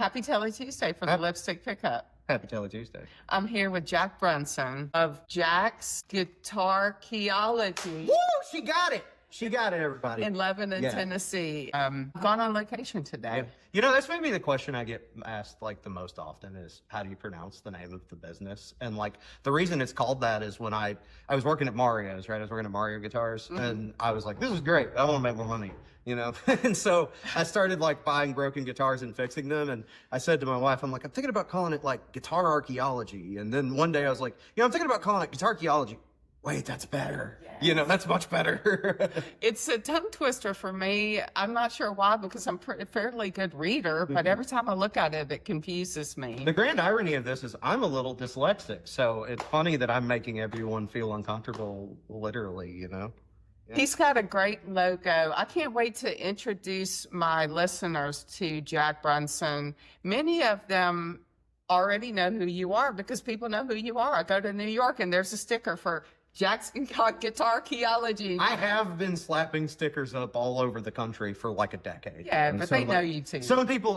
Happy Telly Tuesday for the Lipstick Pickup. Happy Telly Tuesday. I'm here with Jack Brunson of Jack's Guitarcheology. Woo! She got it. She got it, everybody. In Lebanon, Tennessee. Gone on location today. Yeah. You know, that's maybe the question I get asked like the most often is, how do you pronounce the name of the business? And like the reason it's called that is when I was working at Mario's, right? I was working at Mario Guitars, and I was like, this is great. I want to make more money, you know? And so I started like buying broken guitars and fixing them. And I said to my wife, I'm like, I'm thinking about calling it like Guitarcheology. And then one day I was like, I'm thinking about calling it Guitarcheology. Wait, that's better. Yes. You know, that's much better. It's a tongue twister for me. I'm not sure why, because I'm a fairly good reader, but every time I look at it, it confuses me. The grand irony of this is I'm a little dyslexic, so it's funny that I'm making everyone feel uncomfortable, literally, you know? Yeah. He's got a great logo. I can't wait to introduce my listeners to Jack Brunson. Many of them already know who you are because people know who you are. I go to New York and there's a sticker for Jack's Guitarcheology. I have been slapping stickers up all over the country for like a decade. Yeah, but so they know you too. Some people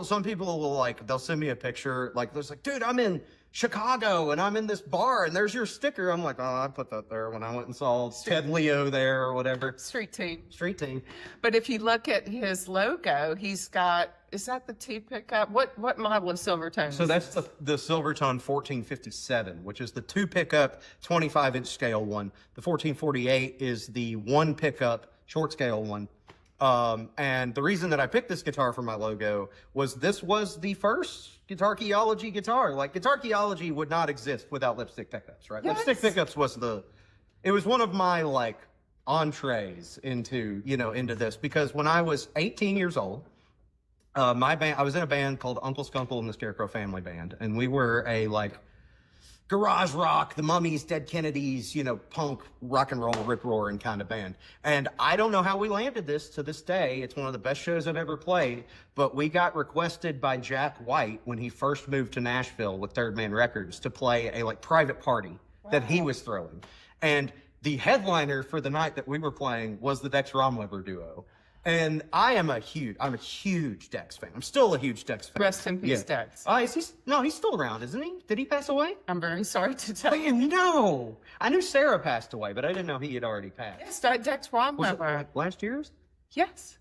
will like, they'll send me a picture, like, there's like, dude, I'm in Chicago and I'm in this bar and there's your sticker. I'm like, oh, I put that there when I went and saw Ted Leo there or whatever. Street team. But if you look at his logo, he's got, is that the two pickup? What model of Silvertone? So that's the Silvertone 1457, which is the two pickup 25-inch scale one. The 1448 is the one pickup short scale one. And the reason that I picked this guitar for my logo was this was the first Guitarcheology guitar. Like, Guitarcheology would not exist without lipstick pickups, right? Yes. Lipstick pickups it was one of my like entrees into this, because when I was 18 years old, my band, I was in a band called Uncle Skunkle and the Scarecrow Family Band, and we were a like garage rock, the Mummies, Dead Kennedys, punk, rock and roll, rip roaring kind of band. And I don't know how we landed this to this day. It's one of the best shows I've ever played, but we got requested by Jack White when he first moved to Nashville with Third Man Records to play a like private party that he was throwing. And the headliner for the night that we were playing was the Dex Romweber duo. And I'm a huge Dex fan. I'm still a huge Dex fan. Rest in peace, Dex. No, he's still around, isn't he? Did he pass away? I'm very sorry to tell you. No. I knew Sarah passed away, but I didn't know he had already passed. Yes, Dex Romweber. Was it like last year's? Yes.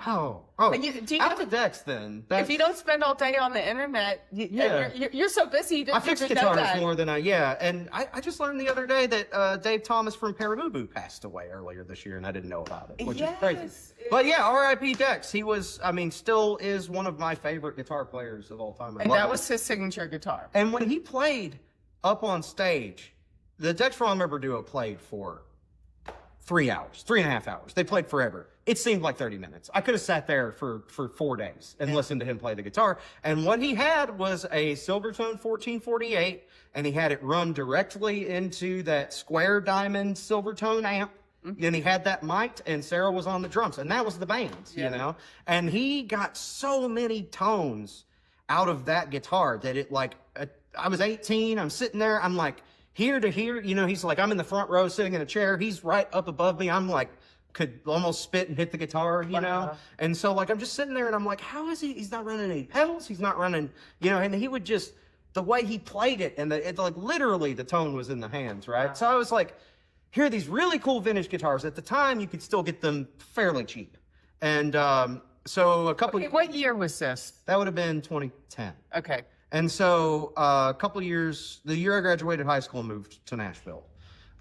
Oh. After Dex, then. If you don't spend all day on the internet, you're so busy. I fix guitars more than and I just learned the other day that Dave Thomas from Parabooboo passed away earlier this year, and I didn't know about it, which is crazy. But yeah, R.I.P. Dex. He was, still is one of my favorite guitar players of all time. And that was his signature guitar. And when he played up on stage, the Dex Romweber duo played for 3.5 hours. They played forever. It seemed like 30 minutes. I could have sat there for 4 days and listened to him play the guitar. And what he had was a Silvertone 1448, and he had it run directly into that square diamond Silvertone amp. Mm-hmm. And he had that mic'd, and Sarah was on the drums, and that was the band, And he got so many tones out of that guitar that it like, I was 18, I'm sitting there, I'm like, here to here, he's like, I'm in the front row sitting in a chair. He's right up above me. I'm like, could almost spit and hit the guitar, And so like, I'm just sitting there and I'm like, how is he's not running any pedals. He's not running, and he would just, the way he played it and like literally the tone was in the hands, right? Wow. So I was like, here are these really cool vintage guitars. At the time, you could still get them fairly cheap. And so what year was this? That would have been 2010. Okay. And so a couple years, the year I graduated high school, moved to Nashville.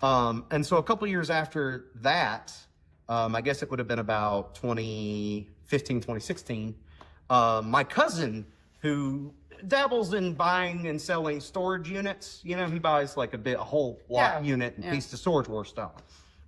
And so a couple years after that, I guess it would have been about 2015, 2016, my cousin, who dabbles in buying and selling storage units, he buys like a whole lot unit and piece of Storage War stuff.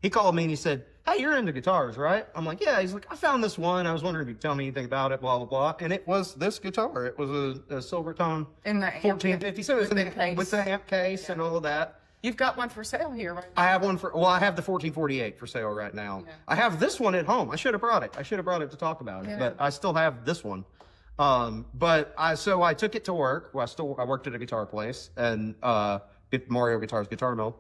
He called me and he said, hey, you're into guitars, right? I'm like, yeah. He's like, I found this one. I was wondering if you could tell me anything about it, blah, blah, blah. And it was this guitar. It was a Silvertone 1457 with the amp case and all of that. You've got one for sale here, right? I have one I have the 1448 for sale right now. Yeah. I have this one at home. I should have brought it. To talk about it, but I still have this one. So I took it to work. I worked at a guitar place and Mario Guitars Guitar Mill.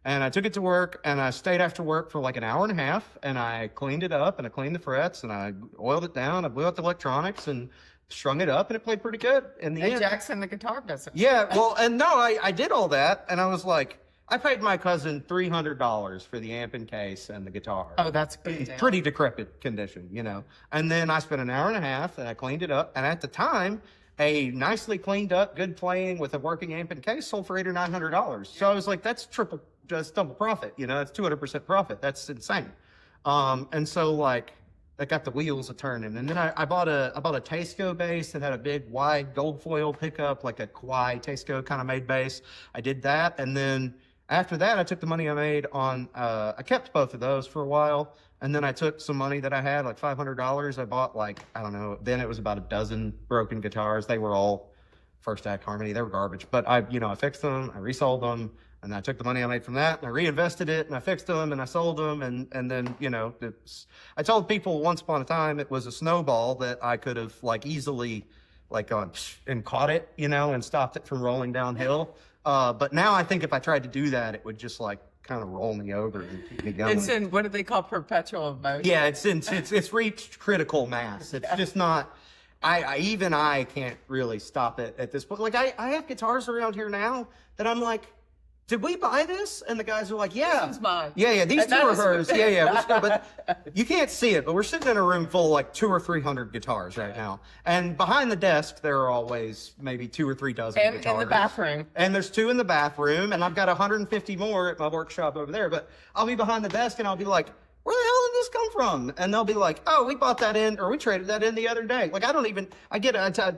And I took it to work, and I stayed after work for like an hour and a half, and I cleaned it up, and I cleaned the frets, and I oiled it down, I blew out the electronics, and strung it up, and it played pretty good in the And end. Jackson, the guitar business. Yeah, well, and no, I did all that, and I was like, I paid my cousin $300 for the amp and case and the guitar. Oh, that's a good deal. Pretty decrepit condition, you know. And then I spent an hour and a half, and I cleaned it up. And at the time, a nicely cleaned up, good playing with a working amp and case sold for $800 or $900. So I was like, that's double profit, you know. That's 200% profit. That's insane. And so like, I got the wheels a turning, and then I bought a Tasco bass that had a big wide gold foil pickup, like a Kauai Tasco kind of made bass. I did that, and then after that, I took the money I made on. I kept both of those for a while, and then I took some money that I had, like $500. I bought like, I don't know. Then it was about a dozen broken guitars. They were all First Act Harmony. They were garbage, but I fixed them. I resold them. And I took the money I made from that, and I reinvested it, and I fixed them, and I sold them, and then, I told people once upon a time it was a snowball that I could have, like, easily, like, and caught it, and stopped it from rolling downhill. But now I think if I tried to do that, it would just, like, kind of roll me over and keep me going. It's in, what do they call, perpetual motion? Yeah, it's reached critical mass. It's just not... I can't really stop it at this point. Like, I have guitars around here now that I'm like... Did we buy this? And the guys are like, yeah. This is mine. Yeah, these two are hers. Yeah. But you can't see it, but we're sitting in a room full of like 200 or 300 guitars right now. And behind the desk, there are always maybe 2 or 3 dozen and guitars. in the bathroom. And there's 2 in the bathroom, and I've got 150 more at my workshop over there. But I'll be behind the desk, and I'll be like, where the hell did this come from? And they'll be like, oh, we bought that in, or we traded that in the other day. Like,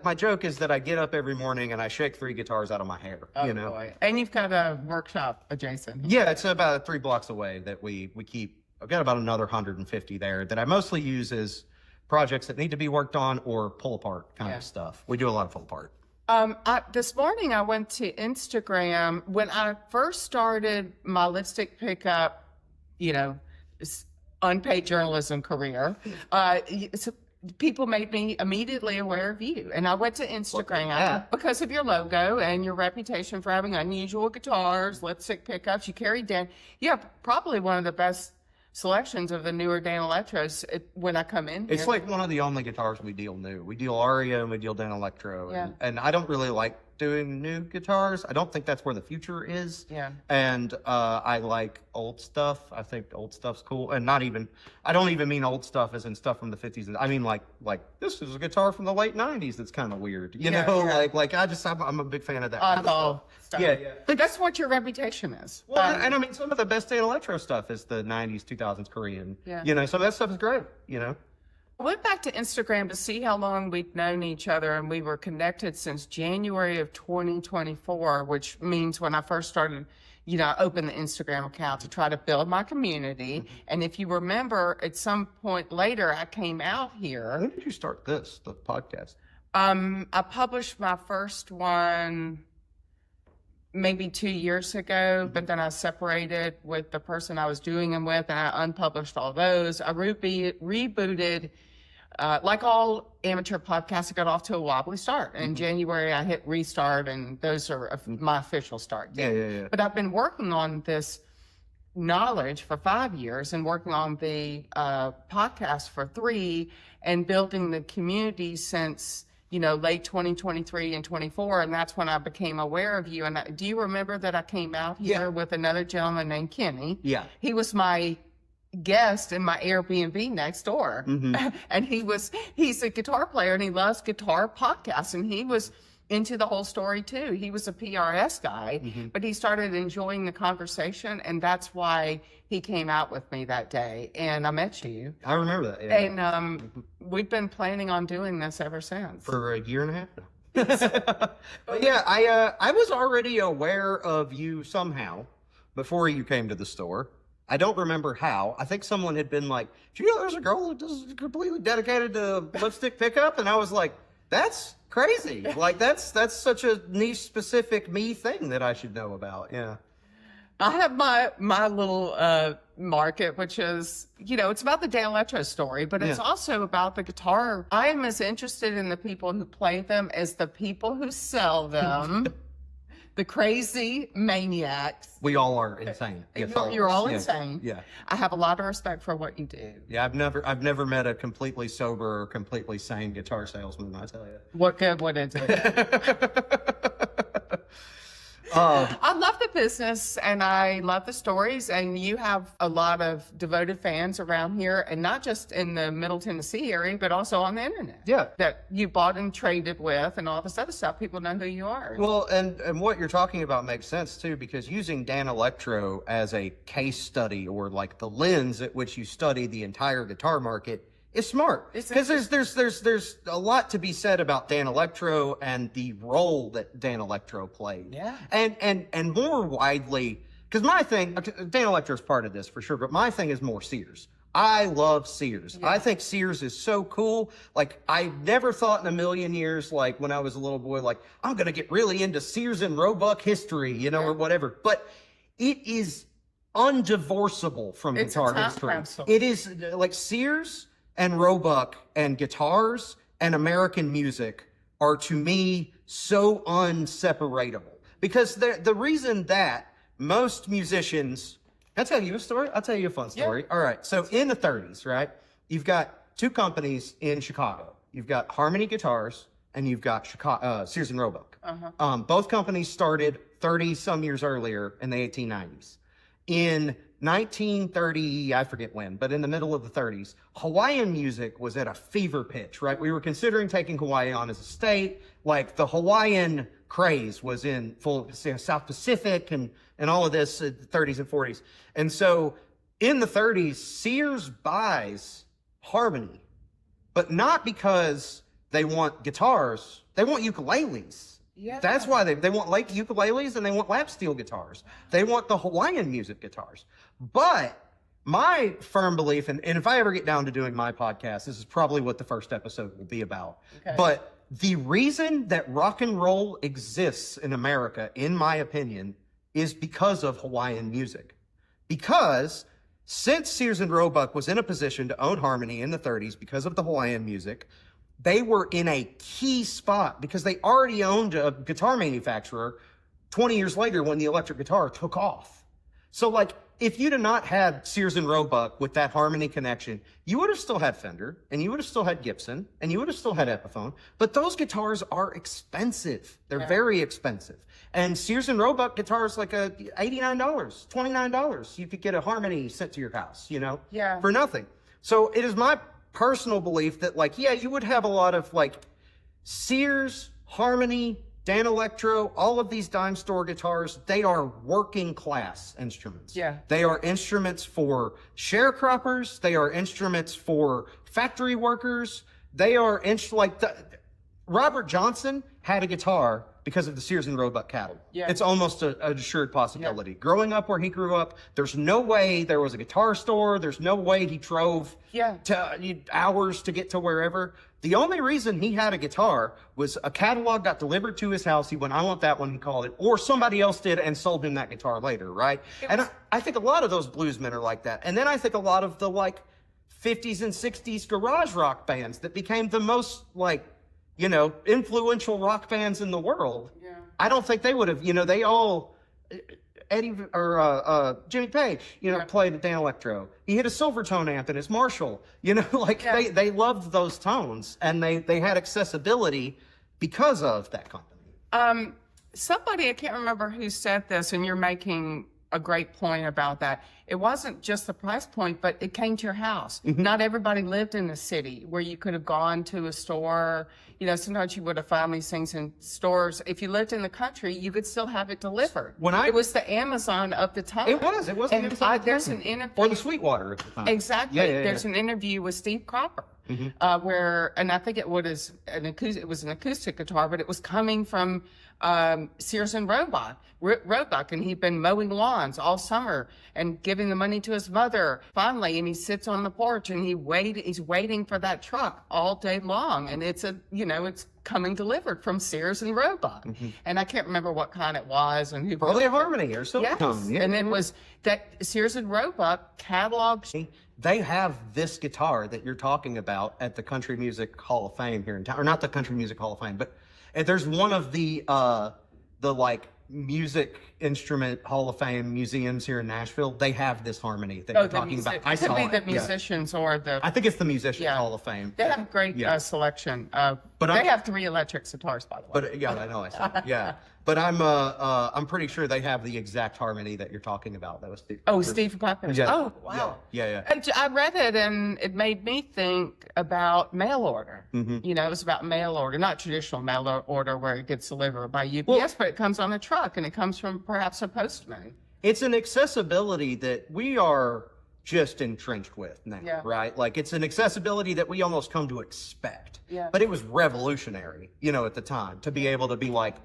my joke is that I get up every morning and I shake 3 guitars out of my hair, Boy. And you've got a workshop adjacent. Yeah, it's about 3 blocks away that we keep. I've got about another 150 there that I mostly use as projects that need to be worked on or pull apart kind of stuff. We do a lot of pull apart. This morning I went to Instagram. When I first started my lipstick pickup, unpaid journalism career, so people made me immediately aware of you. And I went to Instagram because of your logo and your reputation for having unusual guitars, lipstick pickups. You have probably one of the best selections of the newer Dan Electros when I come in here. It's like one of the only guitars we deal new. We deal Aria and we deal Dan Electro. Yeah. And I don't really like doing new guitars. I don't think that's where the future is. Yeah. And I like old stuff. I think old stuff's cool. And I don't even mean old stuff as in stuff from the 50s. I mean like this is a guitar from the late 90s that's kind of weird. I'm a big fan of that. Oddball stuff. Yeah. But that's what your reputation is. Well, and I mean, some of the best Dan Electro stuff is the 90s, 2000s Korean. Yeah. So that stuff is great, I went back to Instagram to see how long we'd known each other, and we were connected since January of 2024, which means when I first started, I opened the Instagram account to try to build my community. Mm-hmm. And if you remember, at some point later, I came out here. When did you start the podcast? I published my first one maybe 2 years ago, but then I separated with the person I was doing them with, and I unpublished all those. I rebooted. Like all amateur podcasts, I got off to a wobbly start. In January, I hit restart, and those are my official start date. Yeah. But I've been working on this knowledge for 5 years and working on the podcast for 3 and building the community since late 2023 and 24, and that's when I became aware of you. And do you remember that I came out here with another gentleman named Kenny? Yeah. He was my guest in my Airbnb next door. Mm-hmm. And he's a guitar player and he loves guitar podcasts, and he was into the whole story too. He was a PRS guy, but he started enjoying the conversation, and that's why he came out with me that day. And I met you. I remember that. Yeah. And we've been planning on doing this ever since. For a year and a half now. But yeah, I was already aware of you somehow before you came to the store. I don't remember how. I think someone had been like, "Do you know there's a girl who's completely dedicated to lipstick pickup?" And I was like, "That's crazy. Like that's such a niche specific me thing that I should know about." Yeah. I have my little market, which is, it's about the Dan Electro story, but it's also about the guitar. I am as interested in the people who play them as the people who sell them. the crazy maniacs. We all are insane. Yes, You're all yeah, insane. Yeah. I have a lot of respect for what you do. Yeah, I've never met a completely sober or completely sane guitar salesman, I tell you. What good would it do? I love the business and I love the stories, and you have a lot of devoted fans around here, and not just in the Middle Tennessee area, but also on the internet. Yeah. That you bought and traded with and all this other stuff. People know who you are. Well, and what you're talking about makes sense too, because using Dan Electro as a case study, or like the lens at which you study the entire guitar market, is smart. Because there's a lot to be said about Dan Electro and the role that Dan Electro played. Yeah. And more widely, because my thing, Dan Electro is part of this for sure, but my thing is more Sears. I love Sears. Yeah. I think Sears is so cool. Like, I never thought in a million years, like when I was a little boy, like, I'm going to get really into Sears and Roebuck history, you know, or whatever. But it is undivorceable from It's a guitar time history. capsule. It is like Sears and Roebuck and guitars and American music are, to me, so unseparable. Because the reason that most musicians, I'll tell you a story. I'll tell you a fun story. Yeah. All right. So in the 30s, right, you've got two companies in Chicago. You've got Harmony Guitars and you've got Sears and Roebuck. Both companies started 30 some years earlier in the 1890s. In 1930, I forget when, but in the middle of the 30s, Hawaiian music was at a fever pitch, right? We were considering taking Hawaii on as a state. Like, the Hawaiian craze was in full, South Pacific and all of this in the 30s and 40s. And so in the 30s, Sears buys Harmony, but not because they want guitars, they want ukuleles. Yeah. That's why they want like ukuleles and they want lap steel guitars. They want the Hawaiian music guitars. But my firm belief, and if I ever get down to doing my podcast, this is probably what the first episode will be about. Okay. But the reason that rock and roll exists in America, in my opinion, is because of Hawaiian music. Because since Sears and Roebuck was in a position to own Harmony in the 30s because of the Hawaiian music, they were in a key spot because they already owned a guitar manufacturer 20 years later when the electric guitar took off. So, like, if you'd have not had Sears and Roebuck with that Harmony connection, you would have still had Fender, and you would have still had Gibson, and you would have still had Epiphone. But those guitars are expensive. They're very expensive. And Sears and Roebuck guitars, like $89, $29. You could get a Harmony sent to your house, you know, for nothing. So it is my personal belief that, like, yeah, you would have a lot of, like, Sears, Harmony, Dan Electro, all of these dime store guitars, they are working class instruments. Yeah. They are instruments for sharecroppers. They are instruments for factory workers. They are Robert Johnson had a guitar because of the Sears and Roebuck catalog. Yeah. It's almost an assured possibility. Yeah. Growing up where he grew up, there's no way there was a guitar store. There's no way he drove hours to get to wherever. The only reason he had a guitar was a catalog got delivered to his house. He went, I want that one, he called it. Or somebody else did and sold him that guitar later, right? And I think a lot of those bluesmen are like that. And then I think a lot of the, like, 50s and 60s garage rock bands that became the most, like, you know, influential rock bands in the world. Yeah. I don't think they would have, you know, they all, Jimmy Page, you know, played a Dan Electro. He hit a Silvertone amp in his Marshall. You know, like, they loved those tones, and they had accessibility because of that company. Somebody, I can't remember who said this, and you're making a great point about that. It wasn't just the price point, but it came to your house. Mm-hmm. Not everybody lived in the city where you could have gone to a store. You know, sometimes you would have found these things in stores. If you lived in the country, you could still have it delivered. It was the Amazon of the time. It was. It was. And there's an interview. Or the Sweetwater at the time. Exactly. There's an interview with Steve Cropper, where, and I think it was an acoustic guitar, but it was coming from Sears and Roebuck, and he'd been mowing lawns all summer and giving the money to his mother. Finally, and he sits on the porch and he's waiting for that truck all day long, and it's coming delivered from Sears and Roebuck. And I can't remember what kind it was and who. Probably a Harmony or something. Yes. Yeah. And it was that Sears and Roebuck catalog. They have this guitar that you're talking about at the Country Music Hall of Fame here in town, or not the Country Music Hall of Fame, but there's one of the like music instrument Hall of Fame museums here in Nashville, they have this harmony that Oh, you're talking about. I it could saw be it. the Yeah. musicians or the. I think it's the Musicians Yeah. Hall of Fame. They have a great Yeah. selection. But They I'm- have 3 electric guitars, by the way. But yeah, I know. I saw it. Yeah, but I'm pretty sure they have the exact harmony that you're talking about. That was Steve. Oh, Steve Clapper's. Yeah. Oh, wow. Yeah. And I read it and it made me think about mail order. Mm-hmm. You know, it was about mail order, not traditional mail order where it gets delivered by UPS, but it comes on a truck and it comes from perhaps a postman. It's an accessibility that we are just entrenched with now, Yeah. right? Like it's an accessibility that we almost come to expect. Yeah. But it was revolutionary, at the time to be able to be like,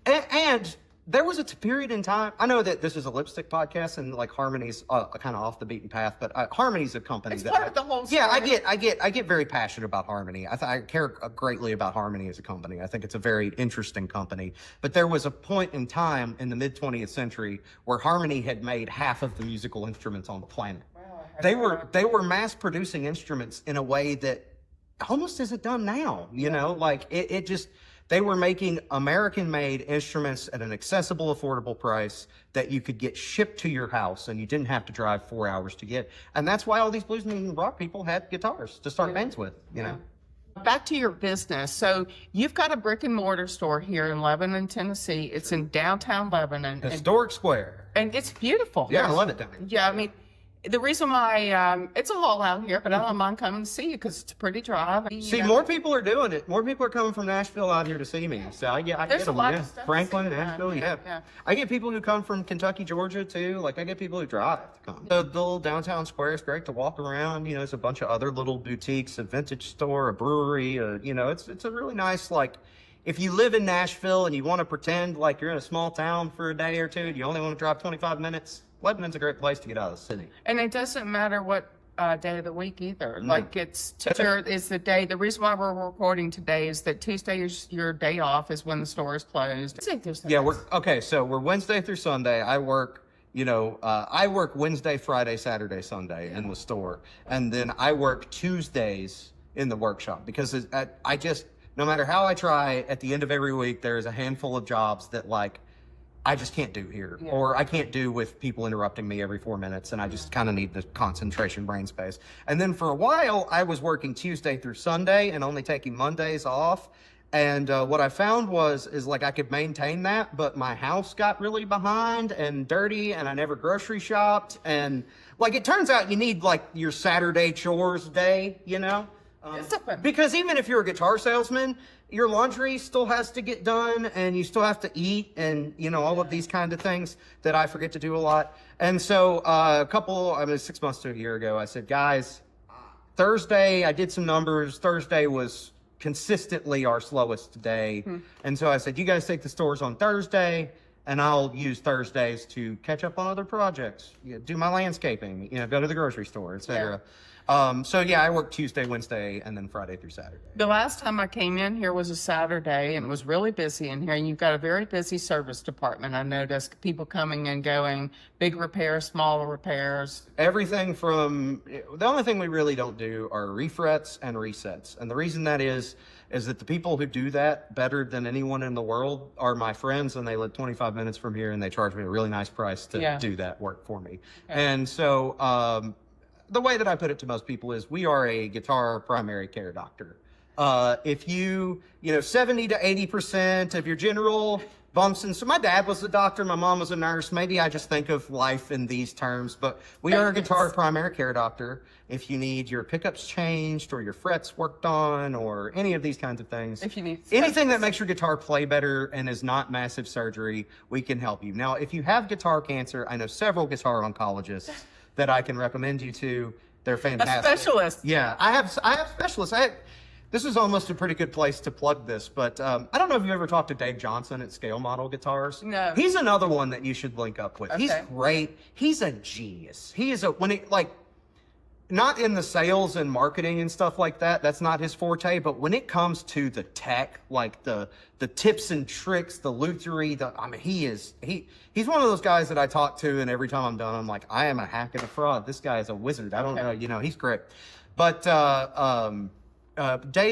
and there was a period in time. I know that this is a lipstick podcast and like Harmony's kind of off the beaten path, but Harmony's a company It's that part of the whole Yeah, story. I get very passionate about Harmony. I care greatly about Harmony as a company. I think it's a very interesting company. But there was a point in time in the mid 20th century where Harmony had made half of the musical instruments on the planet. They were mass producing instruments in a way that almost isn't done now. Like it just. They were making American-made instruments at an accessible, affordable price that you could get shipped to your house, and you didn't have to drive 4 hours to get. And that's why all these blues and rock people had guitars to start bands with. Back to your business. So you've got a brick and mortar store here in Lebanon, Tennessee. It's in downtown Lebanon. Historic Square. And it's beautiful. Yeah, I love it down here. Yeah, I mean, the reason why it's a haul out here, but I don't mind coming to see you because it's a pretty drive. See, more people are doing it. More people are coming from Nashville out here to see me. So I There's get a them. lot Yeah. of stuff to Franklin, see around Nashville, here, yeah. yeah. I get people who come from Kentucky, Georgia too. Like I get people who drive to come. The little downtown square is great to walk around. There's a bunch of other little boutiques, a vintage store, a brewery. It's a really nice like. If you live in Nashville and you want to pretend like you're in a small town for a day or two, you only want to drive 25 minutes. Lebanon's a great place to get out of the city. And it doesn't matter what day of the week either. Like it's the day. The reason why we're recording today is that Tuesday is your day off is when the store is closed. Yeah, so we're Wednesday through Sunday. I work Wednesday, Friday, Saturday, Sunday in the store. And then I work Tuesdays in the workshop because no matter how I try, at the end of every week, there's a handful of jobs that like, I just can't do here, or I can't do with people interrupting me every 4 minutes, and I just kind of need the concentration brain space. And then for a while, I was working Tuesday through Sunday and only taking Mondays off. And what I found is like I could maintain that, but my house got really behind and dirty, and I never grocery shopped. And like it turns out you need like your Saturday chores day, Discipline. Because even if you're a guitar salesman, your laundry still has to get done and you still have to eat and, all of these kind of things that I forget to do a lot. And so 6 months to a year ago, I said, guys, Thursday, I did some numbers. Thursday was consistently our slowest day. And so I said, you guys take the stores on Thursday and I'll use Thursdays to catch up on other projects, do my landscaping, go to the grocery store, etc. I work Tuesday, Wednesday, and then Friday through Saturday. The last time I came in here was a Saturday, and it was really busy in here. And you've got a very busy service department. I noticed people coming and going, big repairs, small repairs. Everything from the only thing we really don't do are refrets and resets, and the reason that is that the people who do that better than anyone in the world are my friends, and they live 25 minutes from here, and they charge me a really nice price to do that work for me. Okay. And so. The way that I put it to most people is we are a guitar primary care doctor. If 70 to 80% of your general bumps, and so my dad was a doctor, my mom was a nurse. Maybe I just think of life in these terms, but we are a guitar primary care doctor. If you need your pickups changed or your frets worked on or any of these kinds of things, if you need anything that makes your guitar play better and is not massive surgery, we can help you. Now, if you have guitar cancer, I know several guitar oncologists that I can recommend you to. They're fantastic. A specialist. Yeah, I have specialists. This is almost a pretty good place to plug this, but I don't know if you've ever talked to Dave Johnson at Scale Model Guitars. No. He's another one that you should link up with. Okay. He's great. He's a genius. He is not in the sales and marketing and stuff like that. That's not his forte. But when it comes to the tech, like the tips and tricks, the lutherie, he's one of those guys that I talk to, and every time I'm done, I'm like, I am a hack and a fraud. This guy is a wizard. I don't know, he's great. But Dave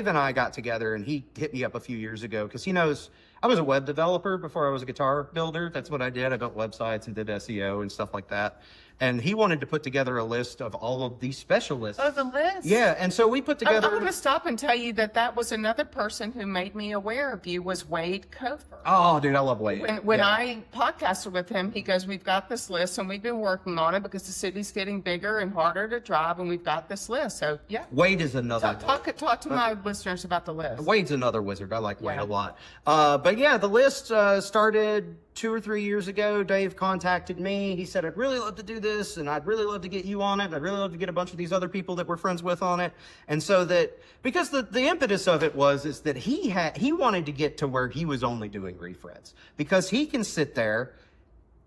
and I got together, and he hit me up a few years ago because he knows I was a web developer before I was a guitar builder. That's what I did. I built websites and did SEO and stuff like that. And he wanted to put together a list of all of these specialists. Oh, the list? Yeah, and so we put together. I'm going to stop and tell you that was another person who made me aware of you was Wade Kofer. Oh, dude, I love Wade. When I podcasted with him, he goes, we've got this list and we've been working on it because the city's getting bigger and harder to drive and we've got this list. So, yeah. Wade is another. Talk to my listeners about the list. Wade's another wizard. I like Wade a lot. But yeah, the list started 2 or 3 years ago. Dave contacted me. He said, I'd really love to do this and I'd really love to get you on it. And I'd really love to get a bunch of these other people that we're friends with on it. And so that, because the impetus of it is that he wanted to get to where he was only doing refrets, because he can sit there.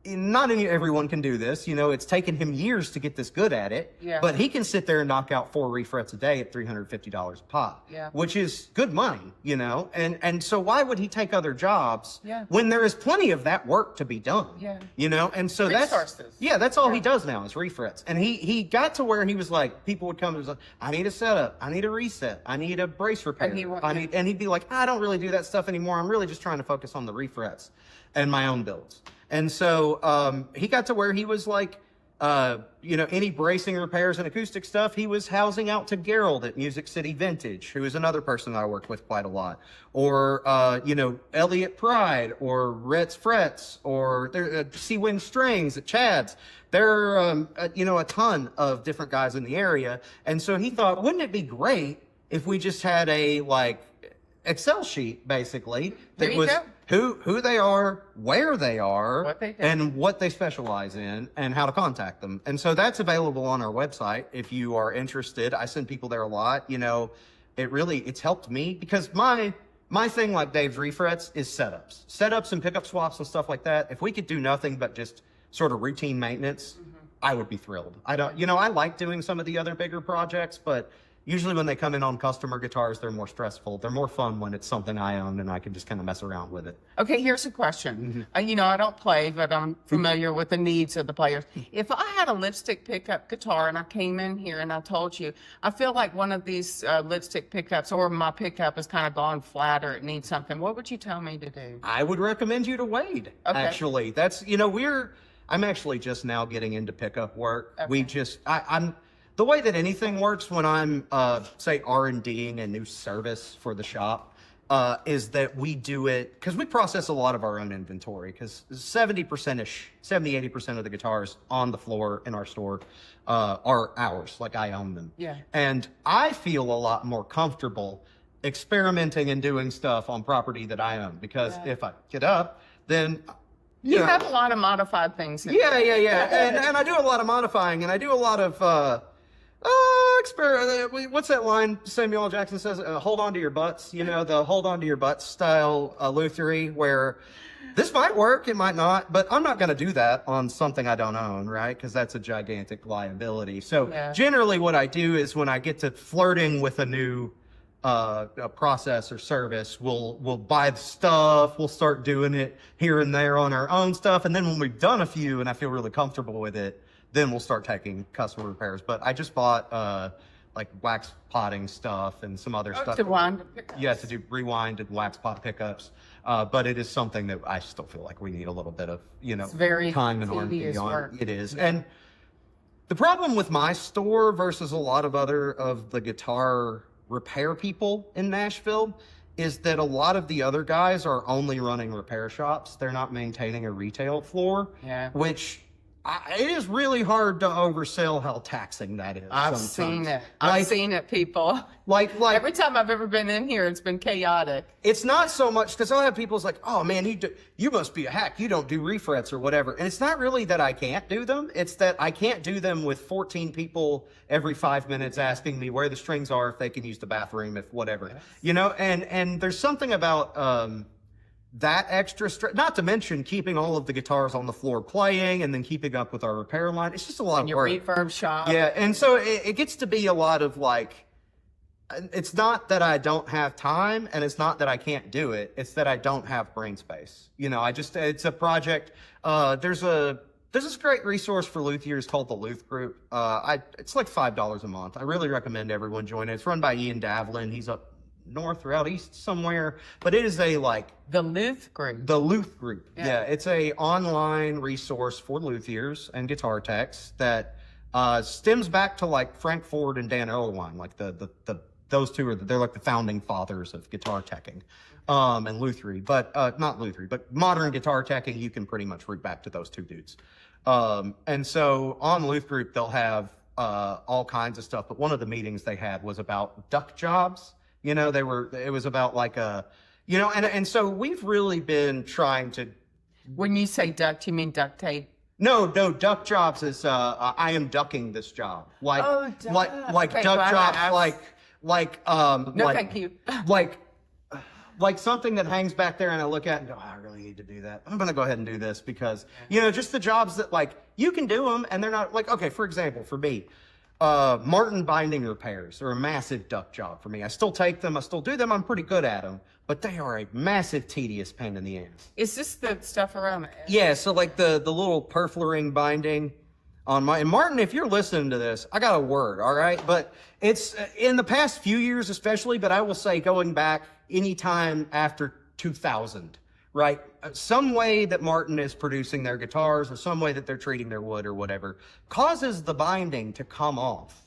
Not everyone can do this, you know, it's taken him years to get this good at it, but he can sit there and knock out 4 refrets a day at $350 a pop, which is good money, you know, and so why would he take other jobs when there is plenty of that work to be done, you know, and so that's all he does now is refrets. And he got to where he was like, people would come and was like, I need a setup, I need a reset, I need a brace repair, and he'd be like, I don't really do that stuff anymore, I'm really just trying to focus on the refrets and my own builds. And so he got to where he was like, you know, any bracing repairs and acoustic stuff, he was housing out to Gerald at Music City Vintage, who is another person that I work with quite a lot. Or, you know, Elliot Pride, or Rhett's Frets, or Seawind Strings at Chad's. There are, you know, a ton of different guys in the area. And so he thought, wouldn't it be great if we just had a, like, Excel sheet, basically, that was who they are, where they are, and what they specialize in, and how to contact them. And so that's available on our website if you are interested. I send people there a lot. You know, it's helped me, because my thing, like Dave's refrets, is setups and pickup swaps and stuff like that. If we could do nothing but just sort of routine maintenance, I would be thrilled. I like doing some of the other bigger projects, but usually when they come in on customer guitars, they're more stressful. They're more fun when it's something I own and I can just kind of mess around with it. Okay, here's a question. You know, I don't play, but I'm familiar with the needs of the players. If I had a lipstick pickup guitar and I came in here and I told you, I feel like one of these lipstick pickups or my pickup has kind of gone flat or it needs something, what would you tell me to do? I would recommend you to Wade, actually. That's, you know, I'm actually just now getting into pickup work. I'm the way that anything works when I'm, say, R&Ding a new service for the shop, is that we do it, because we process a lot of our own inventory, because 70%-80% of the guitars on the floor in our store are ours, like I own them. Yeah. And I feel a lot more comfortable experimenting and doing stuff on property that I own, because if I get up, then... You have a lot of modified things. And I do a lot of modifying, and I do a lot of... what's that line Samuel L. Jackson says? Hold on to your butts. You know, the hold on to your butts style lutherie, where this might work, it might not, but I'm not going to do that on something I don't own, right? Because that's a gigantic liability. So generally what I do is when I get to flirting with a new a process or service, we'll buy the stuff, we'll start doing it here and there on our own stuff, and then when we've done a few and I feel really comfortable with it, then we'll start taking customer repairs. But I just bought like wax potting stuff and some other stuff. To wind the pickups. Yeah, to do rewind and wax pot pickups. But it is something that I still feel like we need a little bit of, you know, time and R&D on. It is. And the problem with my store versus a lot of other of the guitar repair people in Nashville is that a lot of the other guys are only running repair shops. They're not maintaining a retail floor, which it is really hard to oversell how taxing that is. I've seen it. I've seen it, people. Like every time I've ever been in here, it's been chaotic. It's not so much because I'll have people's like, "Oh man, you must be a hack. You don't do refrets or whatever." And it's not really that I can't do them. It's that I can't do them with 14 people every 5 minutes asking me where the strings are, if they can use the bathroom, if whatever, you know. And there's something about that extra not to mention keeping all of the guitars on the floor playing and then keeping up with our repair line. It's just a lot of work. Your refurb shop. Yeah, and so it gets to be a lot of like, it's not that I don't have time and it's not that I can't do it. It's that I don't have brain space. You know, it's a project. There's this great resource for luthiers called the Luth Group. It's like $5 a month. I really recommend everyone join it. It's run by Ian Davlin. He's up north or out east somewhere, but it is a like The Luth group. the Luth group. Yeah. Yeah, it's a online resource for luthiers and guitar techs that stems back to like Frank Ford and Dan Erlewine. Like the those two are they're like the founding fathers of guitar teching and luthery, but not luthery, but modern guitar teching. You can pretty much root back to those two dudes. And so on Luth group they'll have all kinds of stuff, but one of the meetings they had was about duck jobs. You know, it was about like you know, and so we've really been trying to. When you say duct, you mean duct tape? No, duck jobs is I am ducking this job. Like Okay, duck jobs, No, like thank you. like something that hangs back there and I look at and go, I really need to do that. I'm going to go ahead and do this because, you know, just the jobs that like you can do them and they're not like, okay, for example, for me, Martin binding repairs are a massive duck job for me. I still take them. I still do them. I'm pretty good at them, but they are a massive tedious pain in the ass. Is this the stuff around the edge? Yeah. So like the little perfluorine binding on and Martin, if you're listening to this, I got a word. All right. But it's in the past few years, especially, but I will say going back anytime after 2000, right? Some way that Martin is producing their guitars or some way that they're treating their wood or whatever causes the binding to come off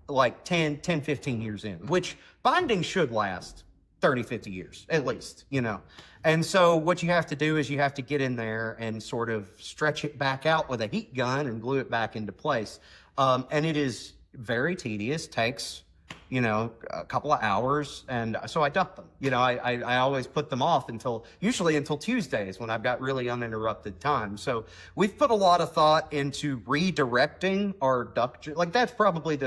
like 10, 15 years in, which binding should last 30, 50 years at least, you know? And so what you have to do is you have to get in there and sort of stretch it back out with a heat gun and glue it back into place. And it is very tedious, takes, you know, a couple of hours. And so I duck them, you know, I always put them off usually until Tuesdays when I've got really uninterrupted time. So we've put a lot of thought into redirecting our duck, like that's probably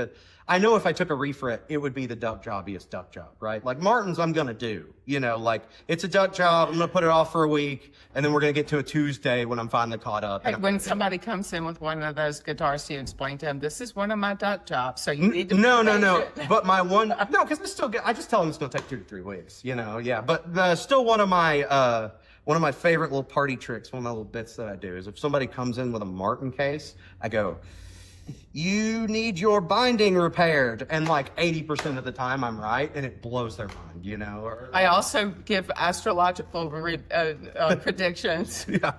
I know if I took a refret, it would be the jobbiest duck job, right? Like Martin's I'm going to do, you know, like it's a duck job. I'm going to put it off for a week and then we're going to get to a Tuesday when I'm finally caught up. Hey, when somebody comes in with one of those guitars, you explain to them, this is one of my duck jobs. So you need to. No. But my one, no, because I just tell them it's going to take 2 to 3 weeks, you know? Yeah. But still one of my favorite little party tricks, one of my little bits that I do is if somebody comes in with a Martin case, I go, you need your binding repaired. And like 80% of the time I'm right. And it blows their mind, you know? I also give astrological predictions. Yeah.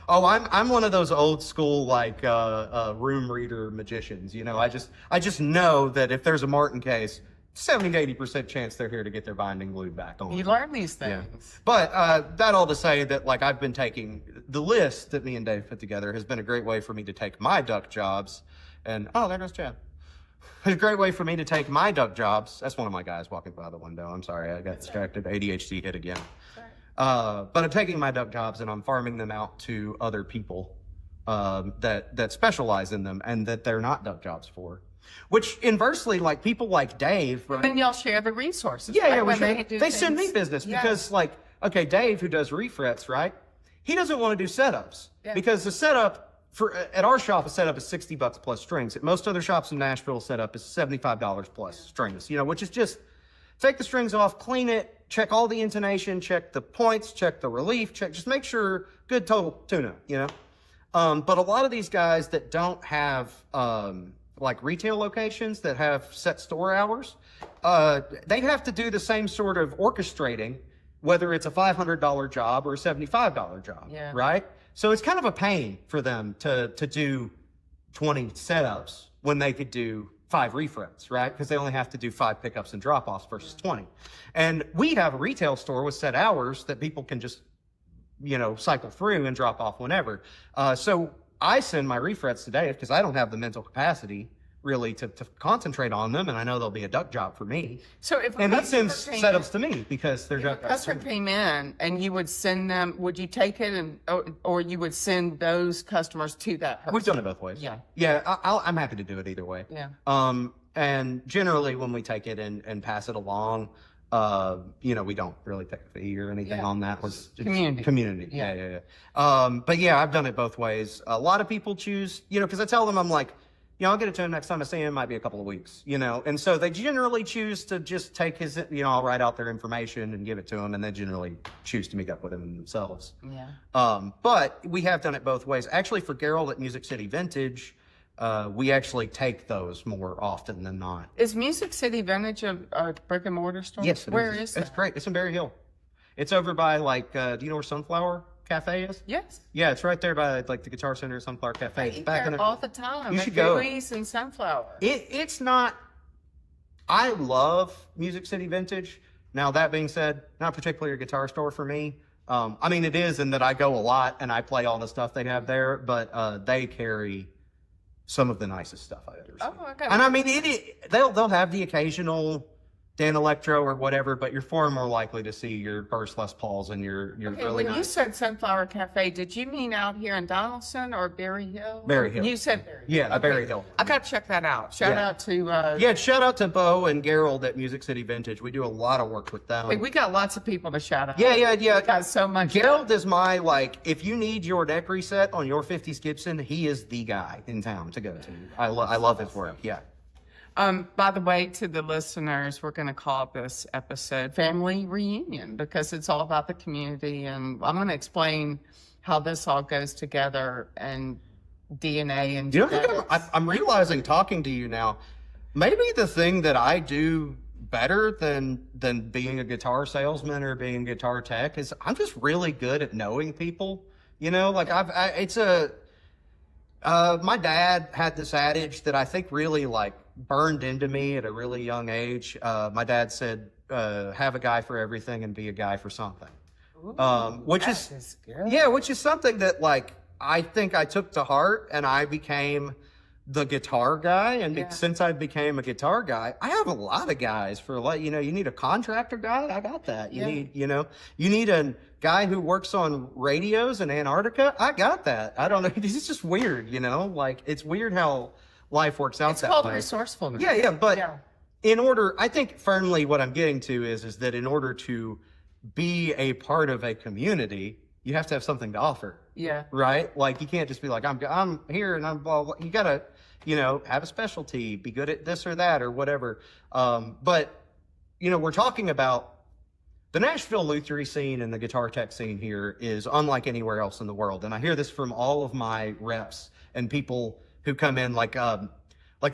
Oh, I'm one of those old school, like, room reader magicians. You know, I just know that if there's a Martin case, 70 to 80% chance they're here to get their binding glued back on. You learn these things. Yeah. But that all to say that, like, I've been taking the list that me and Dave put together has been a great way for me to take my duck jobs. And, oh, there goes Chad. It's a great way for me to take my duck jobs. That's one of my guys walking by the window. I'm sorry, I got distracted. ADHD hit again. But I'm taking my duck jobs and I'm farming them out to other people that specialize in them and that they're not duck jobs for. Which inversely, like people like Dave, right? And y'all share the resources. Yeah, right? yeah, they send me business because, like, okay, Dave, who does refrets, right? He doesn't want to do setups because the setup at our shop, a setup is $60 plus strings. At most other shops in Nashville, setup is $75 plus strings. You know, which is just take the strings off, clean it, check all the intonation, check the points, check the relief, just make sure good total tune-up, you know? But a lot of these guys that don't have, like retail locations that have set store hours, they have to do the same sort of orchestrating, whether it's a $500 job or a $75 job, right? So it's kind of a pain for them to do 20 setups when they could do 5 refrets, right? Because they only have to do 5 pickups and drop-offs versus 20. And we have a retail store with set hours that people can just, you know, cycle through and drop off whenever. So I send my refrets to Dave because I don't have the mental capacity really to concentrate on them, and I know there'll be a duck job for me. So if and he sends setups to me because they're duck jobs. If a customer came in and you would send them, would you take it or you would send those customers to that person? We've done it both ways. Yeah, I'm happy to do it either way. Yeah. And generally when we take it and pass it along, you know, we don't really take a fee or anything on that. It's community. Yeah. But yeah, I've done it both ways. A lot of people choose, you know, because I tell them, I'm like, you know, I'll get it to him next time I see him. It might be a couple of weeks, you know. And so they generally choose to just take his, you know, I'll write out their information and give it to him, and they generally choose to meet up with him themselves. Yeah. But we have done it both ways. Actually, for Gerald at Music City Vintage, we actually take those more often than not. Is Music City Vintage a brick and mortar store? Yes, Where is It's that? great. It's in Berry Hill. It's over by like, do you know where Sunflower Cafe is? Yes. Yeah, it's right there by like the Guitar Center, Sunflower Cafe. I It's eat back in there the, all the time. You at should go. Louise and Sunflower. It's not. I love Music City Vintage. Now that being said, not particularly a guitar store for me. I mean, it is in that I go a lot and I play all the stuff they have there, but they carry some of the nicest stuff I've ever seen. Oh, okay. And I mean, they'll have the occasional Dan Electro or whatever, but you're far more likely to see your Burst Les Pauls and your Okay, really when you nice. said Sunflower Cafe, did you mean out here in Donaldson or Berry Hill? Berry Hill. You said Berry Hill. Yeah, Berry Hill. I got to check that out. Shout Yeah. out to, Yeah, shout out to Bo and Gerald at Music City Vintage. We do a lot of work with them. we got lots of people to shout out. Yeah. We got so much. Gerald is my, like, if you need your neck reset on your 50s Gibson, he is the guy in town to go to. I love his work. Yeah. By the way, to the listeners, we're going to call this episode Family Reunion because it's all about the community. And I'm going to explain how this all goes together and DNA and You know, genetics. I'm realizing talking to you now, maybe the thing that I do better than being a guitar salesman or being a guitar tech is I'm just really good at knowing people. You know, like my dad had this adage that I think really like burned into me at a really young age. My dad said, have a guy for everything and be a guy for something. Which is good. yeah, which is something that like I think I took to heart, and I became the guitar guy. And Yeah. since I became a guitar guy, I have a lot of guys for like, you need a contractor guy. I got that. You need a guy who works on radios in Antarctica. I got that. I don't know. It's just weird, like it's weird how life works out It's that called way. resourcefulness. Yeah. But Yeah. I think firmly what I'm getting to is that in order to be a part of a community, you have to have something to offer. Yeah. Right? Like you can't just be like, I'm here and I'm blah, blah. You gotta, have a specialty, be good at this or that or whatever. But we're talking about the Nashville lutherie scene and the guitar tech scene here is unlike anywhere else in the world. And I hear this from all of my reps and people who come in like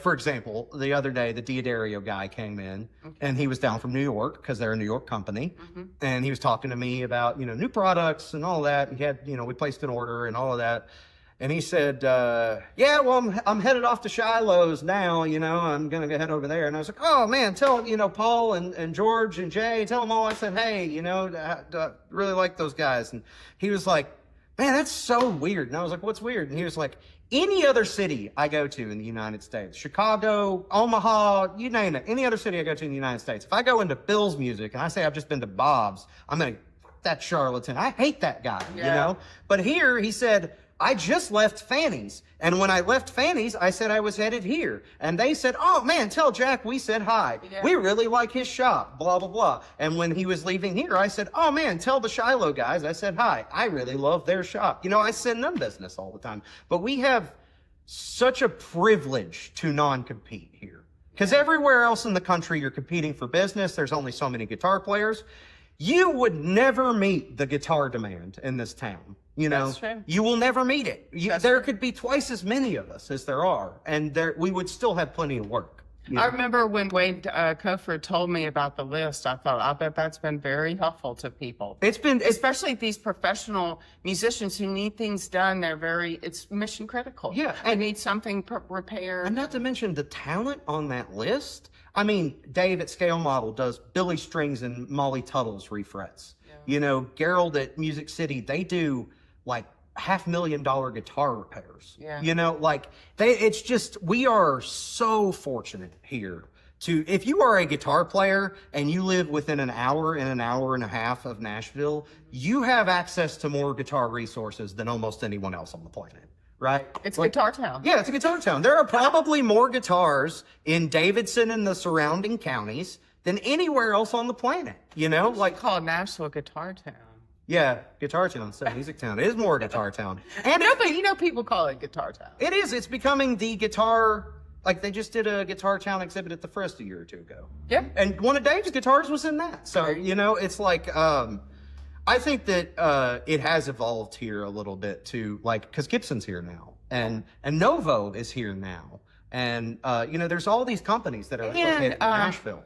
for example, the other day, the Diodario guy came in and he was down from New York because they're a New York company. And he was talking to me about, new products and all that. He had, we placed an order and all of that. And he said, yeah, well, I'm headed off to Shiloh's now, I'm going to go head over there. And I was like, oh man, tell, Paul and George and Jay, tell them all I said, hey, I really like those guys. And he was like, man, that's so weird. And I was like, what's weird? And he was like, any other city I go to in the United States, Chicago, Omaha, you name it, any other city I go to in the United States, if I go into Bill's Music and I say I've just been to Bob's, I'm like, that charlatan. I hate that guy, But here he said, I just left Fanny's. And when I left Fanny's, I said I was headed here. And they said, oh man, tell Jack we said hi. Yeah. We really like his shop, blah, blah, blah. And when he was leaving here, I said, oh man, tell the Shiloh guys I said hi. I really love their shop. I send them business all the time. But we have such a privilege to non-compete here. Because everywhere else in the country, you're competing for business. There's only so many guitar players. You would never meet the guitar demand in this town. That's true. You will never meet it. There could be twice as many of us as there are, and we would still have plenty of work. I remember when Wade Cofer told me about the list, I thought, I bet that's been very helpful to people. It's Especially these professional musicians who need things done. It's mission critical. Yeah. And need something repaired. and not to mention the talent on that list. I mean, Dave at Scale Model does Billy Strings and Molly Tuttle's refrets. Yeah. Gerald at Music City, they do like $500,000 guitar repairs. Yeah. It's just, we are so fortunate here if you are a guitar player and you live within an hour and a half of Nashville, you have access to more guitar resources than almost anyone else on the planet. Right? It's Guitar Town. Yeah, it's a guitar town. There are probably more guitars in Davidson and the surrounding counties than anywhere else on the planet. Called Nashville Guitar Town. Yeah, Guitar Town, so Music Town. It is more Guitar Town. And But people call it Guitar Town. it is. It's becoming the guitar, like they just did a Guitar Town exhibit at the First a year or two ago. Yep. And one of Dave's guitars was in that. So, it's like, I think that it has evolved here a little bit too, like, because Gibson's here now. and Novo is here now. And, there's all these companies that are located in Nashville.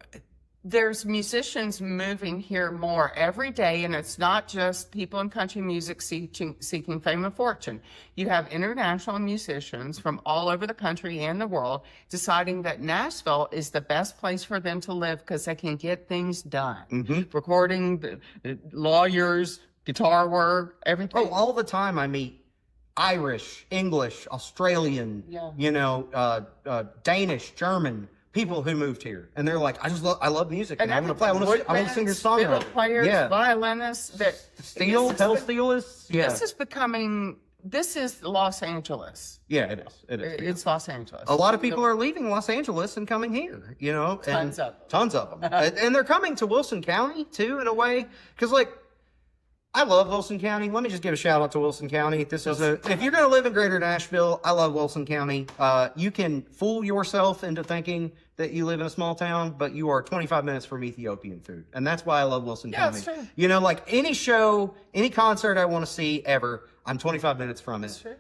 There's musicians moving here more every day, and it's not just people in country music seeking fame and fortune. You have international musicians from all over the country and the world deciding that Nashville is the best place for them to live because they can get things done. Recording, lawyers, guitar work, everything. Oh, all the time I meet Irish, English, Australian, Danish, German people who moved here, and they're like, I love music, and I want to play. I want to sing your song. Fiddle players, violinists. Pedal steel is. Yeah. This is Los Angeles. Yeah, it is. It's Los Angeles. A lot of people are leaving Los Angeles and coming here. Tons of them, and they're coming to Wilson County too, in a way, because I love Wilson County. Let me just give a shout out to Wilson County. If you're going to live in Greater Nashville, I love Wilson County. You can fool yourself into thinking that you live in a small town, but you are 25 minutes from Ethiopian food. And that's why I love Wilson County. That's true. Any show, any concert I want to see ever, I'm 25 minutes from it. That's true.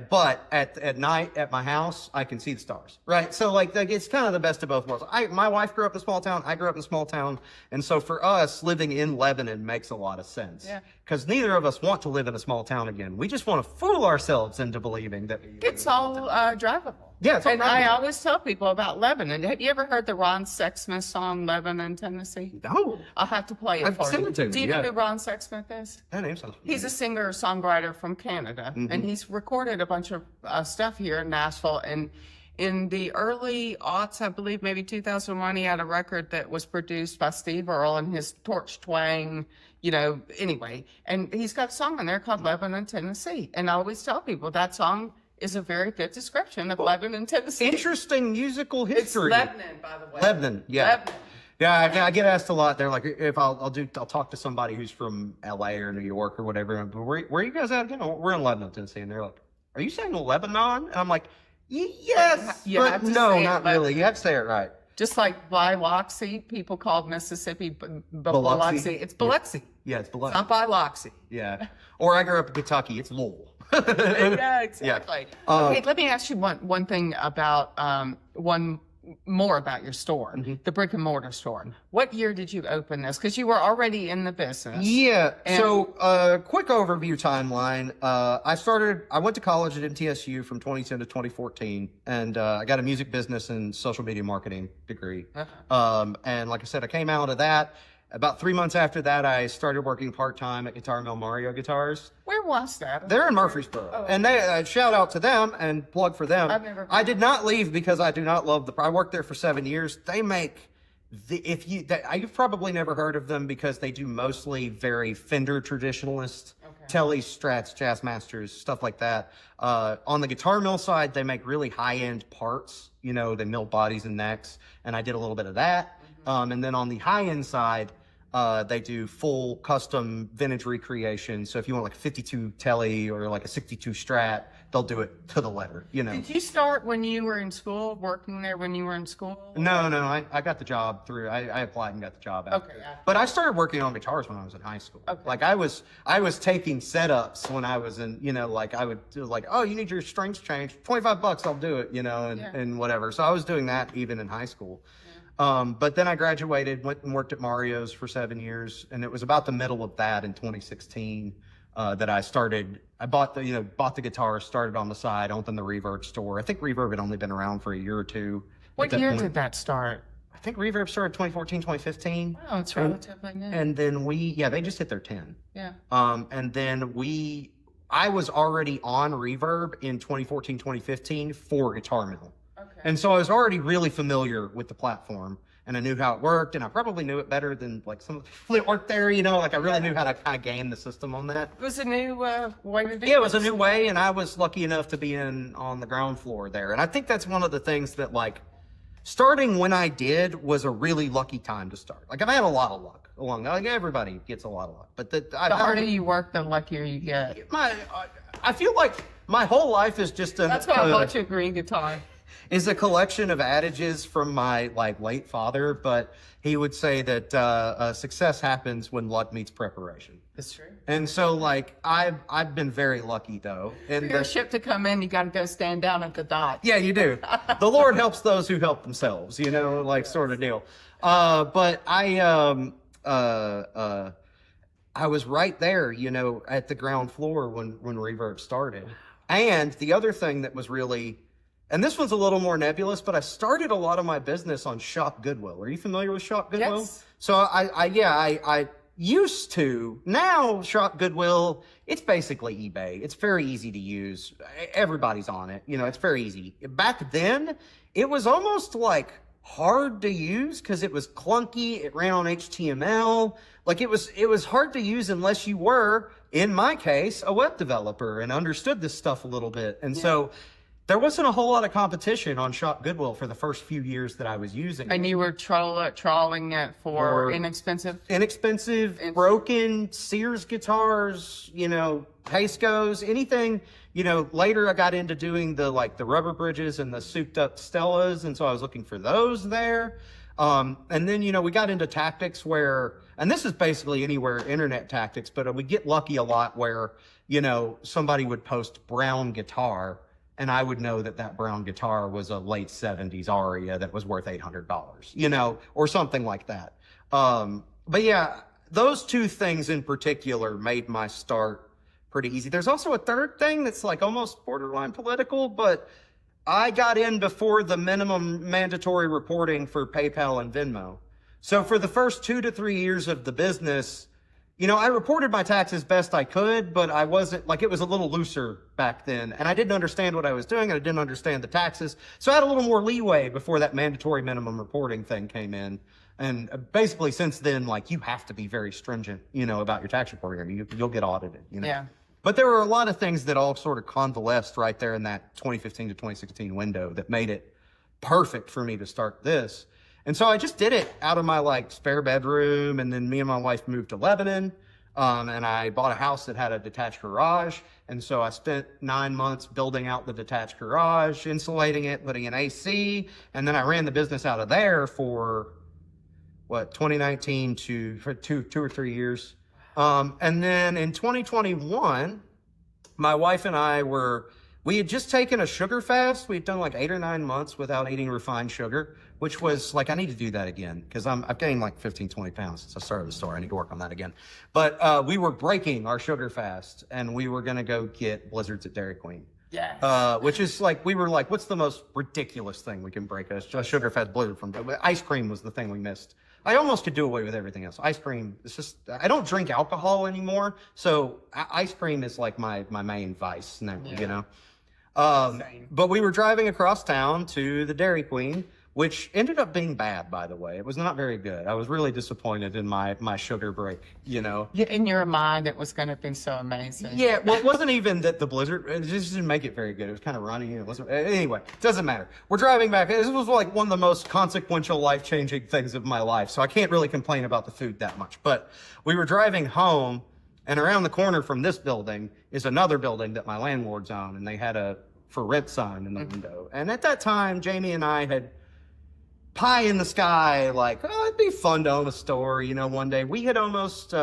But at night at my house, I can see the stars, right? So it's kind of the best of both worlds. My wife grew up in a small town. I grew up in a small town. And so for us, living in Lebanon makes a lot of sense. Yeah. Because neither of us want to live in a small town again. We just want to fool ourselves into believing that it's all drivable. Yeah, and I always tell people about Lebanon. Have you ever heard the Ron Sexsmith song "Lebanon, Tennessee"? No. I'll have to play it for you. Do you know who Ron Sexsmith is? That name sounds familiar. He's a singer-songwriter from Canada, and he's recorded a bunch of stuff here in Nashville. And in the early aughts, I believe maybe 2001, he had a record that was produced by Steve Earle and his torch twang. Anyway, and he's got a song on there called "Lebanon, Tennessee," and I always tell people that song is a very good description of Lebanon, Tennessee. Interesting musical history. It's Lebanon, by the way. Lebanon, yeah. Lebanon. Yeah, I get asked a lot. They're like, if I'll talk to somebody who's from LA or New York or whatever. Where are you guys at? We're in Lebanon, Tennessee, and they're like, "Are you saying Lebanon?" And I'm like, "Yes, but no, not really. You have to say it right." Just like Biloxi, people called Mississippi Biloxi. It's Biloxi. Yeah, it's Biloxi. It's not Biloxi. Yeah. Or I grew up in Kentucky. It's Louisville. Yeah, exactly. Okay, let me ask you one thing about one more about your store, the brick and mortar store. What year did you open this? Because you were already in the business. Yeah. So, quick overview timeline. I went to college at MTSU from 2010 to 2014, and I got a music business and social media marketing degree. And like I said, I came out of that. About 3 months after that, I started working part-time at Guitar Mill Mario Guitars. Where was that? They're in Murfreesboro. Oh. And they shout out to them and plug for them. I did not leave because I do not love I worked there for 7 years. They make you've probably never heard of them because they do mostly very Fender traditionalist, Tele, Strats, Jazzmasters, stuff like that. On the Guitar Mill side, they make really high-end parts. They mill bodies and necks, and I did a little bit of that. And then on the high-end side, they do full custom vintage recreation. So if you want like a 52 Tele or like a 62 Strat, they'll do it to the letter, Did you start when you were in school, working there when you were in school? No. I got the job through, I applied and got the job after. Okay. But I started working on guitars when I was in high school. Okay. Like I was taking setups when I was in, I would do like, oh, you need your strings changed, $25, I'll do it, and whatever. So I was doing that even in high school. But then I graduated, went and worked at Mario's for 7 years, and it was about the middle of that in 2016 that I bought the guitar, started on the side, opened the Reverb store. I think Reverb had only been around for a year or two. What year did that start? I think Reverb started 2014, 2015. Oh, it's relatively new. And then they just hit their 10. Yeah. And then I was already on Reverb in 2014, 2015 for Guitar Mill. And so I was already really familiar with the platform, and I knew how it worked, and I probably knew it better than like some of the people that worked there, I really knew how to kind of game the system on that. It was a new way to do it. Yeah, it was a new way, and I was lucky enough to be on the ground floor there. And I think that's one of the things that starting when I did was a really lucky time to start. I've had a lot of luck along, everybody gets a lot of luck, but the harder you work, the luckier you get. I feel like my whole life is just That's why I bought you a green guitar. is a collection of adages from my like late father, but he would say that success happens when luck meets preparation. That's true. And so, like, I've been very lucky though. And For your ship to come in, you got to go stand down at the dock. yeah, you do. The Lord helps those who help themselves, you know, like sort of deal. But I was right there, you know, at the ground floor when Reverb started. And the other thing that was really, and this one's a little more nebulous, but I started a lot of my business on Shop Goodwill. Are you familiar with Shop Goodwill? Yes. So I used to. Now Shop Goodwill, it's basically eBay. It's very easy to use. Everybody's on it. You know, it's very easy. Back then, it was almost like hard to use because it was clunky. It ran on HTML. Like it was hard to use unless you were, in my case, a web developer and understood this stuff a little bit. And so there wasn't a whole lot of competition on Shop Goodwill for the first few years that I was using it. And you were trawling it for inexpensive, broken Sears guitars, you know, Paiscos, anything. You know, later I got into doing the rubber bridges and the souped up Stellas, and so I was looking for those there. And then, you know, we got into tactics where, and this is basically anywhere internet tactics, but we get lucky a lot where, you know, somebody would post brown guitar and I would know that that brown guitar was a late 70s Aria that was worth $800, you know, or something like that. But yeah, those two things in particular made my start pretty easy. There's also a third thing that's like almost borderline political, but I got in before the minimum mandatory reporting for PayPal and Venmo. So for the first 2 to 3 years of the business, you know, I reported my taxes best I could, but I wasn't, like, it was a little looser back then. And I didn't understand what I was doing, and I didn't understand the taxes. So I had a little more leeway before that mandatory minimum reporting thing came in. And basically since then, like, you have to be very stringent, you know, about your tax reporting. I mean, you'll get audited, you know. Yeah. But there were a lot of things that all sort of convalesced right there in that 2015 to 2016 window that made it perfect for me to start this. And so I just did it out of my like spare bedroom. And then me and my wife moved to Lebanon. And I bought a house that had a detached garage. And so I spent 9 months building out the detached garage, insulating it, putting in AC. And then I ran the business out of there for 2019 for two or 3 years. And then in 2021, my wife and we had just taken a sugar fast. We'd done like 8 or 9 months without eating refined sugar, which was like, I need to do that again because I've gained like 15, 20 pounds since I started the store. I need to work on that again. But we were breaking our sugar fast and we were going to go get blizzards at Dairy Queen. Yeah. Which is like, we were like, what's the most ridiculous thing we can break a sugar fast blizzard from? Ice cream was the thing we missed. I almost could do away with everything else. Ice cream, it's just, I don't drink alcohol anymore. So ice cream is like my main vice now, you know? But we were driving across town to the Dairy Queen, which ended up being bad, by the way. It was not very good. I was really disappointed in my sugar break, you know? Yeah, in your mind, it was going to be so amazing. Yeah, well, it wasn't even that the blizzard, it just didn't make it very good. It was kind of runny. It wasn't, anyway, it doesn't matter. We're driving back. This was like one of the most consequential, life-changing things of my life. So I can't really complain about the food that much. But we were driving home, and around the corner from this building is another building that my landlord's own, and they had a for rent sign in the window. And at that time, Jamie and I had pie in the sky, like, oh, it'd be fun to own a store, you know, one day. We had almost, did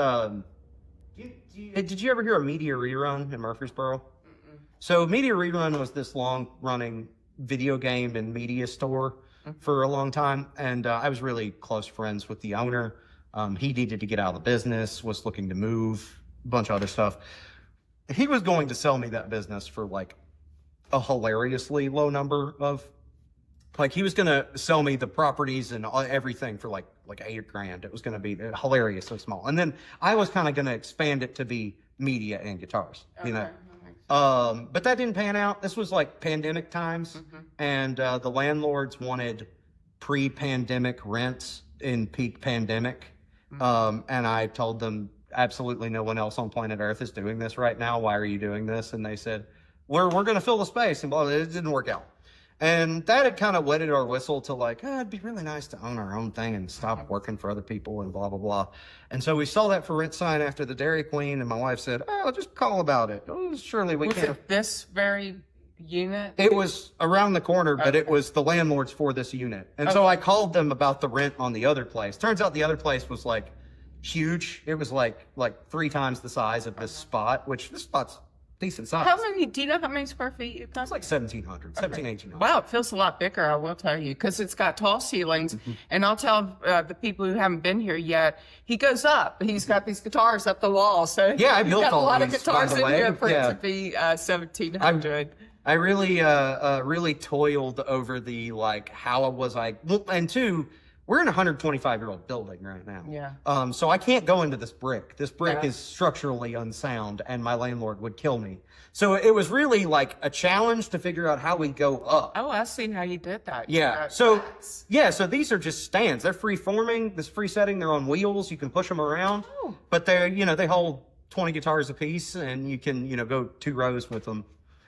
you ever hear of Media Rerun in Murfreesboro? Mm-mm. So Media Rerun was this long-running video game and media store for a long time. And I was really close friends with the owner. He needed to get out of the business, was looking to move, a bunch of other stuff. He was going to sell me that business for like a hilariously low number of, like, he was going to sell me the properties and everything for like $8,000. It was going to be hilariously small. And then I was kind of going to expand it to be media and guitars, you know? But that didn't pan out. This was like pandemic times. And the landlords wanted pre-pandemic rents in peak pandemic. And I told them, absolutely no one else on planet Earth is doing this right now. Why are you doing this? And they said, we're going to fill the space. And blah, blah, it didn't work out. And that had kind of wetted our whistle to like, it'd be really nice to own our own thing and stop working for other people and blah, blah, blah. And so we saw that for rent sign after the Dairy Queen. And my wife said, just call about it. Oh, surely we Was can't. it this very unit? It was around the corner, but it was the landlords for this unit. And so I called them about the rent on the other place. Turns out the other place was like huge. It was like 3 times the size of this spot, which this spot's decent size. Do you know how many square feet you've got? It's like 1,700, 1,800. Wow, it feels a lot bigger, I will tell you, because it's got tall ceilings. And I'll tell the people who haven't been here yet, he goes up. He's got these guitars up the wall. So Yeah, I built got all a lot these, of guitars by the in way. here for Yeah. it to be 1,700. I really toiled over the like how was I and two, we're in a 125-year-old building right now. Yeah. So I can't go into this brick. This brick Yeah. is structurally unsound, and my landlord would kill me. So it was really like a challenge to figure out how we go up. Oh, I see how you did that. Yeah. So these are just stands. They're free forming. This free setting. They're on wheels. You can push them around. Oh. But they're they hold 20 guitars a piece, and you can go 2 rows with them.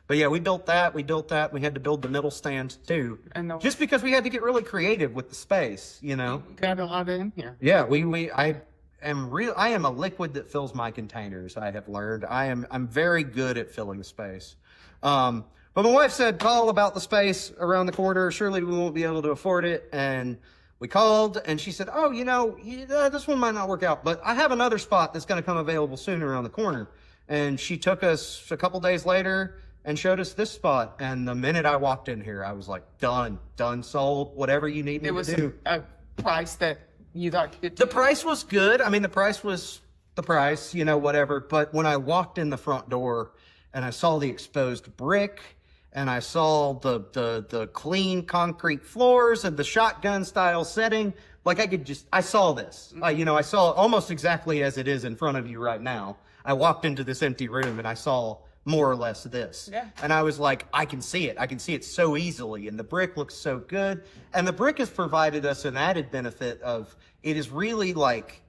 But yeah, we built that. We had to build the middle stand too, just because we had to get really creative with the space. Got a lot in here. Yeah. I am a liquid that fills my containers. I have learned. I'm very good at filling space. But my wife said, call about the space around the corner. Surely we won't be able to afford it. And we called, and she said, oh, this one might not work out, but I have another spot that's going to come available soon around the corner. And she took us a couple days later and showed us this spot. And the minute I walked in here, I was like, done, sold, whatever you need me to do. It was a price that you thought you could do. The price was good. I mean, the price was the price, whatever. But when I walked in the front door and I saw the exposed brick and I saw the clean concrete floors and the shotgun style setting, like I saw this. I saw it almost exactly as it is in front of you right now. I walked into this empty room and I saw more or less this. Yeah. And I was like, I can see it. I can see it so easily. And the brick looks so good. And the brick has provided us an added benefit of it is really like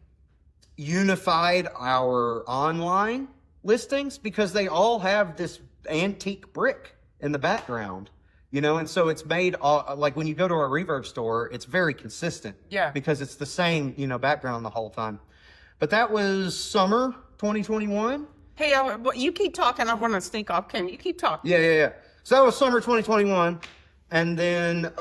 unified our online listings because they all have this antique brick in the background, and so it's made like when you go to our reverb store, it's very consistent. Yeah. Because it's the same, background the whole time. But that was summer 2021. Hey, you keep talking. I want to sneak off. Can you keep talking? Yeah. So that was summer 2021. And then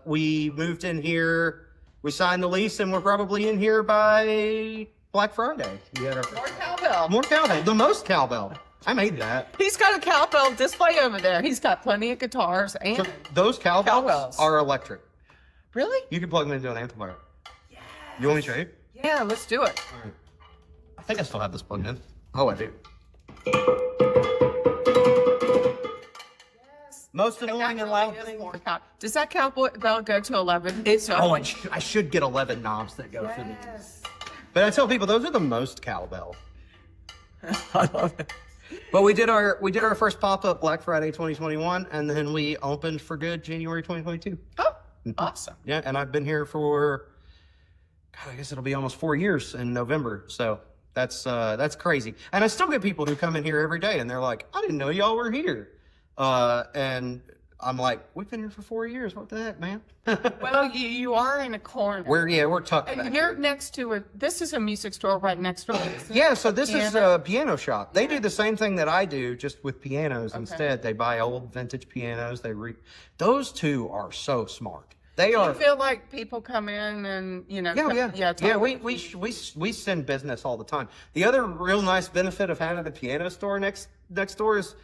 we moved in here. We signed the lease, and we're probably in here by Black Friday. More cowbell. More cowbell. The most cowbell. I made that. He's got a cowbell display over there. He's got plenty of guitars and So those cowbells are electric. Really? You can plug them into an amplifier. Yeah. You want me to show you? Yeah, let's do it. All right. I think I still have this plugged in. Oh, I do. Most annoying and loud thing. Does that cowbell go to 11? Oh, I should get 11 knobs that go for these. But I tell people those are the most cowbell. I love it. But we did our first pop-up Black Friday 2021, and then we opened for good January 2022. Oh, awesome. Yeah, and I've been here for, God, I guess it'll be almost 4 years in November. So that's crazy. And I still get people who come in here every day, and they're like, I didn't know y'all were here. And I'm like, we've been here for 4 years. What the heck, man? Well, you are in a corner. We're tucked back. And you're next to it. This is a music store right next door. Yeah, so this is a piano shop. They do the same thing that I do, just with pianos instead. They buy old vintage pianos. Those two are so smart. They are. You feel like people come in and We send business all the time. The other real nice benefit of having the piano store next door is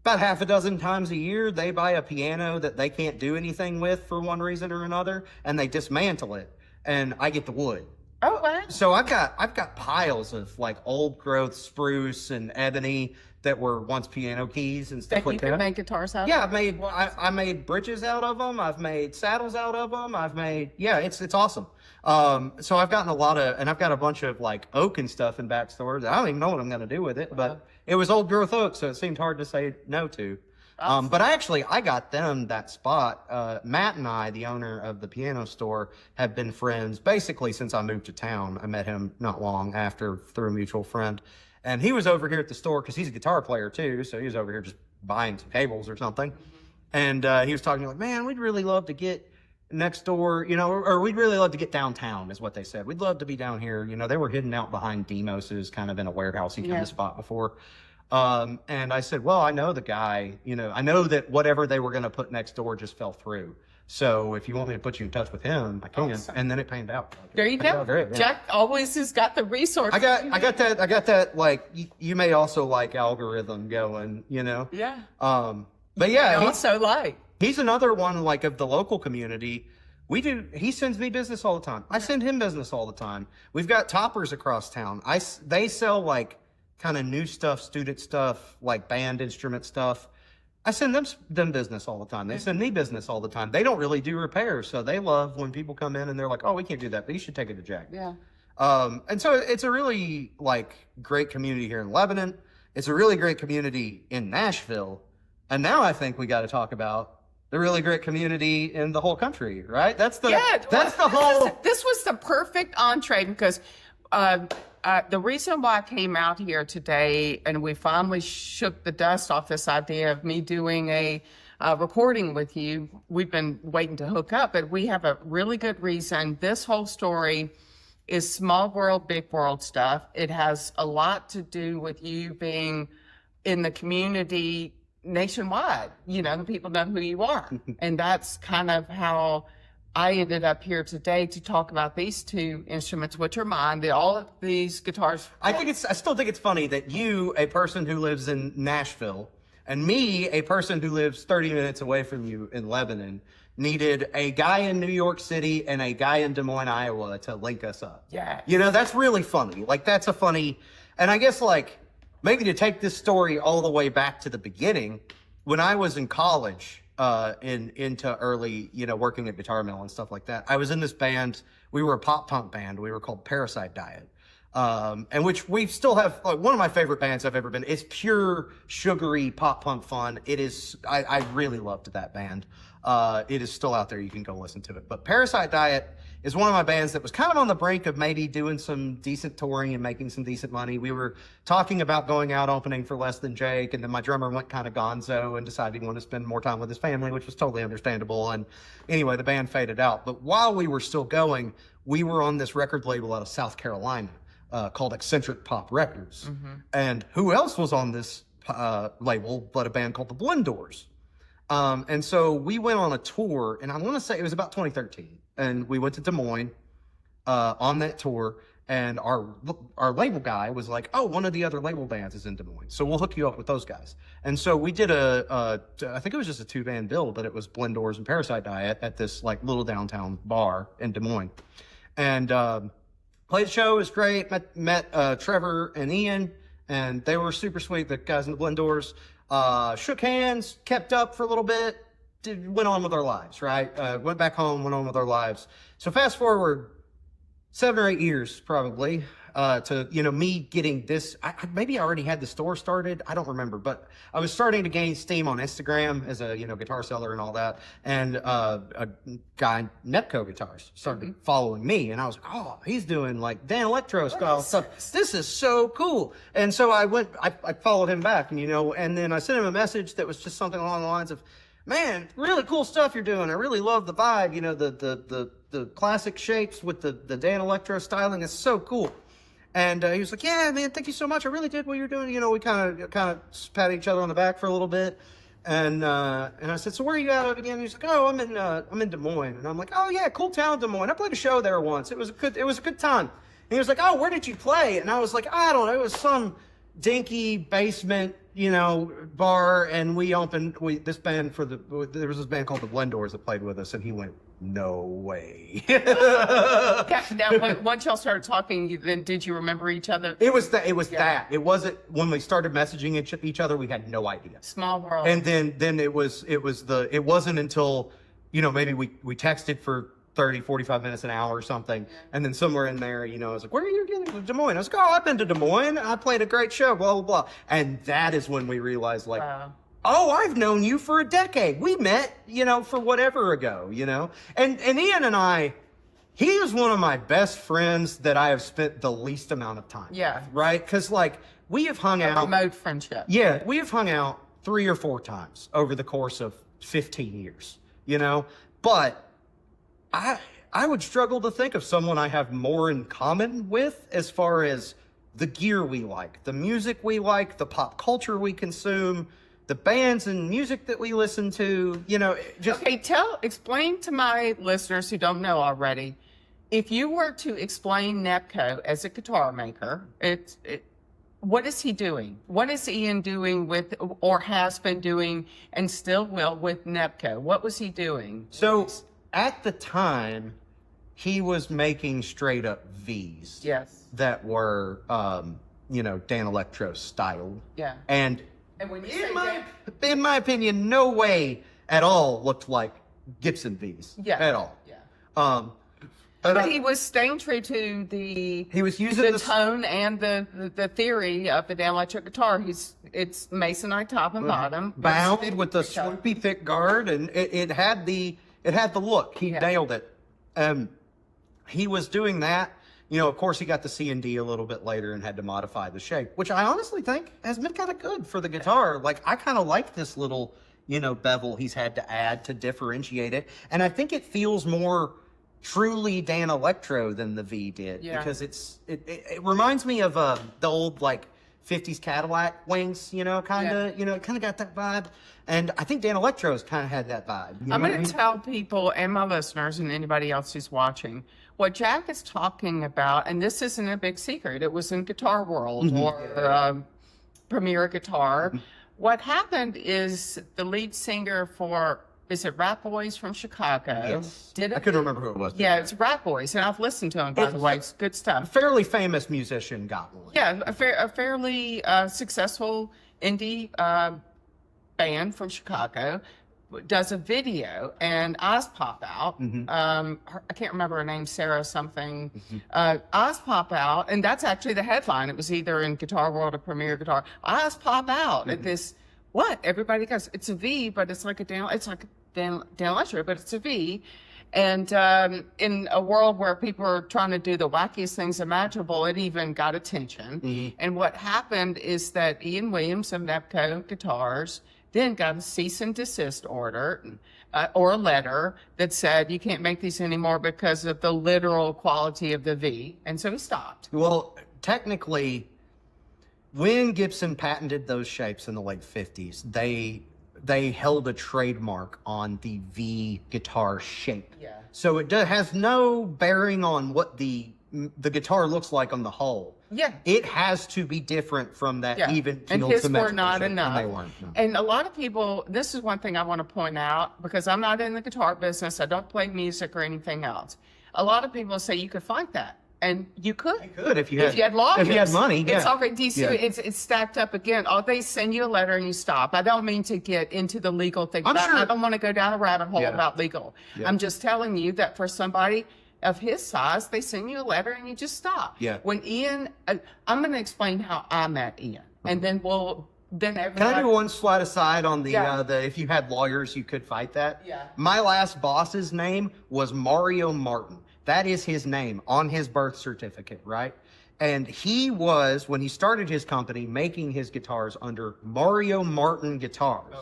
about half a dozen times a year, they buy a piano that they can't do anything with for one reason or another, and they dismantle it, and I get the wood. Oh, wow. So I've got piles of like old growth spruce and ebony that were once piano keys and stuff like that. You can make guitars out of? Yeah, I made bridges out of them. I've made saddles out of them. It's awesome. So I've gotten I've got a bunch of like oak and stuff in back stores. I don't even know what I'm going to do with it, but it was old growth oak, so it seemed hard to say no to. But I got them that spot. Matt and I, the owner of the piano store, have been friends basically since I moved to town. I met him not long after through a mutual friend. And he was over here at the store because he's a guitar player too. So he was over here just buying some cables or something. And he was talking like, man, we'd really love to get next door, or we'd really love to get downtown is what they said. We'd love to be down here. They were hidden out behind Demos's kind of in a warehousey kind of spot before. And I said, well, I know the guy, I know that whatever they were going to put next door just fell through. So if you want me to put you in touch with him, I can. Awesome. And then it panned out. There you go. Great, yeah. Jack always has got the resources. I got that, like, you may also like algorithm going, Yeah. But yeah, he's another one, like, of the local community. He sends me business all the time. I send him business all the time. We've got toppers across town. They sell, like, kind of new stuff, student stuff, like band instrument stuff. I send them business all the time. They send me business all the time. They don't really do repairs, so they love when people come in and they're like, oh, we can't do that, but you should take it to Jack. Yeah. And so it's a really, like, great community here in Lebanon. It's a really great community in Nashville. And now I think we got to talk about the really great community in the whole country, right? This was the perfect entree because the reason why I came out here today and we finally shook the dust off this idea of me doing a recording with you, we've been waiting to hook up, but we have a really good reason. This whole story is small world, big world stuff. It has a lot to do with you being in the community nationwide. The people know who you are. And that's kind of how I ended up here today to talk about these two instruments, which are mine. All of these guitars. I still think it's funny that you, a person who lives in Nashville, and me, a person who lives 30 minutes away from you in Lebanon, needed a guy in New York City and a guy in Des Moines, Iowa to link us up. Yeah. That's really funny. Like, that's a funny, and I guess, like, maybe to take this story all the way back to the beginning, when I was in college, into early, working at Guitar Mill and stuff like that, I was in this band. We were a pop punk band. We were called Parasite Diet. And which we still have, like, one of my favorite bands I've ever been. It's pure sugary pop punk fun. It is, I really loved that band. It is still out there. You can go listen to it. But Parasite Diet is one of my bands that was kind of on the brink of maybe doing some decent touring and making some decent money. We were talking about going out opening for Less Than Jake, and then my drummer went kind of gonzo and decided he wanted to spend more time with his family, which was totally understandable. And anyway, the band faded out. But while we were still going, we were on this record label out of South Carolina called Eccentric Pop Records. Mm-hmm. And who else was on this label but a band called the Blendors? And so we went on a tour, and I want to say it was about 2013. And we went to Des Moines on that tour, and our label guy was like, oh, one of the other label bands is in Des Moines, so we'll hook you up with those guys. And so we did I think it was just a 2-band bill, but it was Blendors and Parasite Diet at this, like, little downtown bar in Des Moines. And played the show. It was great. Met Trevor and Ian, and they were super sweet, the guys in the Blendors. Shook hands, kept up for a little bit, went on with our lives, right? Went back home, went on with our lives. So fast forward 7 or 8 years probably to, me getting this. Maybe I already had the store started. I don't remember, but I was starting to gain steam on Instagram as a, guitar seller and all that. And a guy, Nepco Guitars, started following me. And I was like, oh, he's doing, like, Dan Electro style stuff. This is so cool. And so I followed him back, and then I sent him a message that was just something along the lines of, man, really cool stuff you're doing. I really love the vibe, the classic shapes with the Dan Electro styling is so cool. And he was like, yeah, man, thank you so much. I really did what you're doing. We kind of patted each other on the back for a little bit. And I said, so where are you at again? And he's like, oh, I'm in Des Moines. And I'm like, oh yeah, cool town, Des Moines. I played a show there once. It was a good time. And he was like, oh, where did you play? And I was like, I don't know. It was some dinky basement, bar, and there was this band called the Blendors that played with us, and he went, no way. Now, once y'all started talking, then did you remember each other? It was that. It wasn't when we started messaging each other. We had no idea. Small world. And then it wasn't until, maybe we texted for 30, 45 minutes, an hour or something. And then somewhere in there, I was like, where are you getting to Des Moines? I was like, oh, I've been to Des Moines. I played a great show, blah, blah, blah. And that is when we realized, like, oh, I've known you for a decade. We met, for whatever ago, And Ian and I, he is one of my best friends that I have spent the least amount of time. Yeah. With, right? Because, like, we have hung out. Remote friendship. Yeah. We have hung out 3 or 4 times over the course of 15 years, But I would struggle to think of someone I have more in common with as far as the gear we like, the music we like, the pop culture we consume, the bands and music that we listen to, you know, just... Okay, explain to my listeners who don't know already, if you were to explain Nepco as a guitar maker, what is he doing? What is Ian doing with, or has been doing, and still will with Nepco? What was he doing? So at the time, he was making straight up V's. Yes. That were, you know, Dan Electro styled. Yeah. And when you in my opinion, no way at all looked like Gibson V's. Yeah. At all. Yeah. But he was staying true to the tone and the theory of the Dan Electric guitar. It's masonite top and bottom, bound with the swoopy thick guard, and it had the look. He nailed it. He was doing that. You know, of course, he got the C&D a little bit later and had to modify the shape, which I honestly think has been kind of good for the guitar. Like, I kind of like this little, you know, bevel he's had to add to differentiate it, and I think it feels more truly Dan Electro than the V did, because it reminds me of the old like 50s Cadillac wings, you know, kind of got that vibe, and I think Dan Electro's kind of had that vibe. I'm going to tell people and my listeners and anybody else who's watching what Jack is talking about, and this isn't a big secret. It was in Guitar World or Premier Guitar. What happened is the lead singer for, is it Rat Boys from Chicago? Yes. I couldn't remember who it was. Yeah, it's Rat Boys, and I've listened to them, by the way. It's good stuff. A fairly famous musician got one. Yeah, a fairly successful indie band from Chicago does a video, and eyes pop out. I can't remember her name, Sarah something. Eyes pop out, and that's actually the headline. It was either in Guitar World or Premier Guitar. Eyes pop out at this. What? Everybody goes, it's a V, but it's like a Dan Electro, but it's a V. And in a world where people are trying to do the wackiest things imaginable, it even got attention. And what happened is that Ian Williams of Nepco Guitars then got a cease and desist order or a letter that said, you can't make these anymore because of the literal quality of the V. And so he stopped. Well, technically, when Gibson patented those shapes in the late 50s, they held a trademark on the V guitar shape. Yeah. So it has no bearing on what the guitar looks like on the whole. Yeah. It has to be different from that even keel and his symmetrical were not shape. enough. And they weren't. No. And a lot of people, this is one thing I want to point out, because I'm not in the guitar business. I don't play music or anything else. A lot of people say you could find that. And you could. You could if you had logic. If you had money, yeah. It's already it's stacked up again. Oh, they send you a letter and you stop. I don't mean to get into the legal thing. I'm sure. I don't want to go down a rabbit hole about legal. I'm just telling you that for somebody of his size, they send you a letter and you just stop. Yeah. When Ian, I'm going to explain how I met Ian, and then everybody. Can I do one slide aside on the if you had lawyers, you could fight that? Yeah. My last boss's name was Mario Martin. That is his name on his birth certificate, right? And he was, when he started his company, making his guitars under Mario Martin Guitars,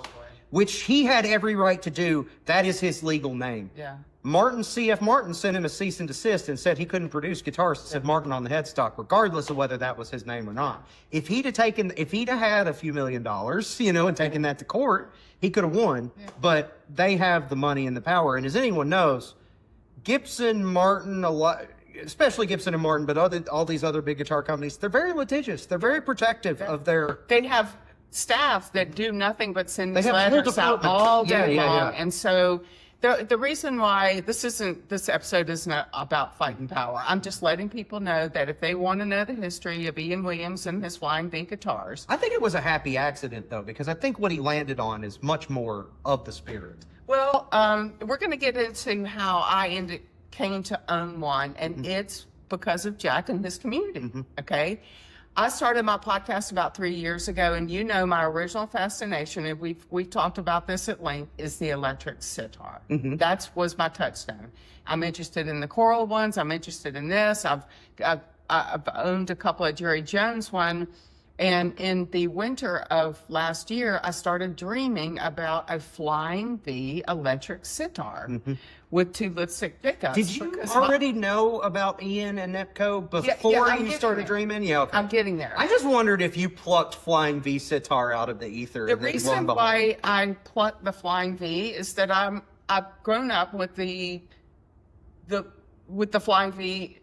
which he had every right to do. That is his legal name. Yeah. Martin, C.F. Martin, sent him a cease and desist and said he couldn't produce guitars that said Martin on the headstock, regardless of whether that was his name or not. If he'd have had a few $1 million, and taken that to court, he could have won. Yeah. But they have the money and the power. And as anyone knows, Gibson, Martin, especially Gibson and Martin, but all these other big guitar companies, they're very litigious. They're very protective of their... They have staff that do nothing but send these letters out all day long. And so the reason why this episode isn't about fighting power. I'm just letting people know that if they want to know the history of Ian Williams and his Flying V guitars. I think it was a happy accident, though, because I think what he landed on is much more of the spirit. Well, we're going to get into how I came to own one, and it's because of Jack and his community, okay? I started my podcast about 3 years ago, and my original fascination, and we've talked about this at length, is the electric sitar. That was my touchstone. I'm interested in the choral ones. I'm interested in this. I've owned a couple of Jerry Jones one, And in the winter of last year, I started dreaming about a flying V electric sitar with 2 lipstick pickups. Did you already know about Ian and Nepco before you started dreaming? Yeah, okay. I'm getting there. I just wondered if you plucked Flying V sitar out of the ether. The reason why I plucked the Flying V is that I've grown up with the Flying V.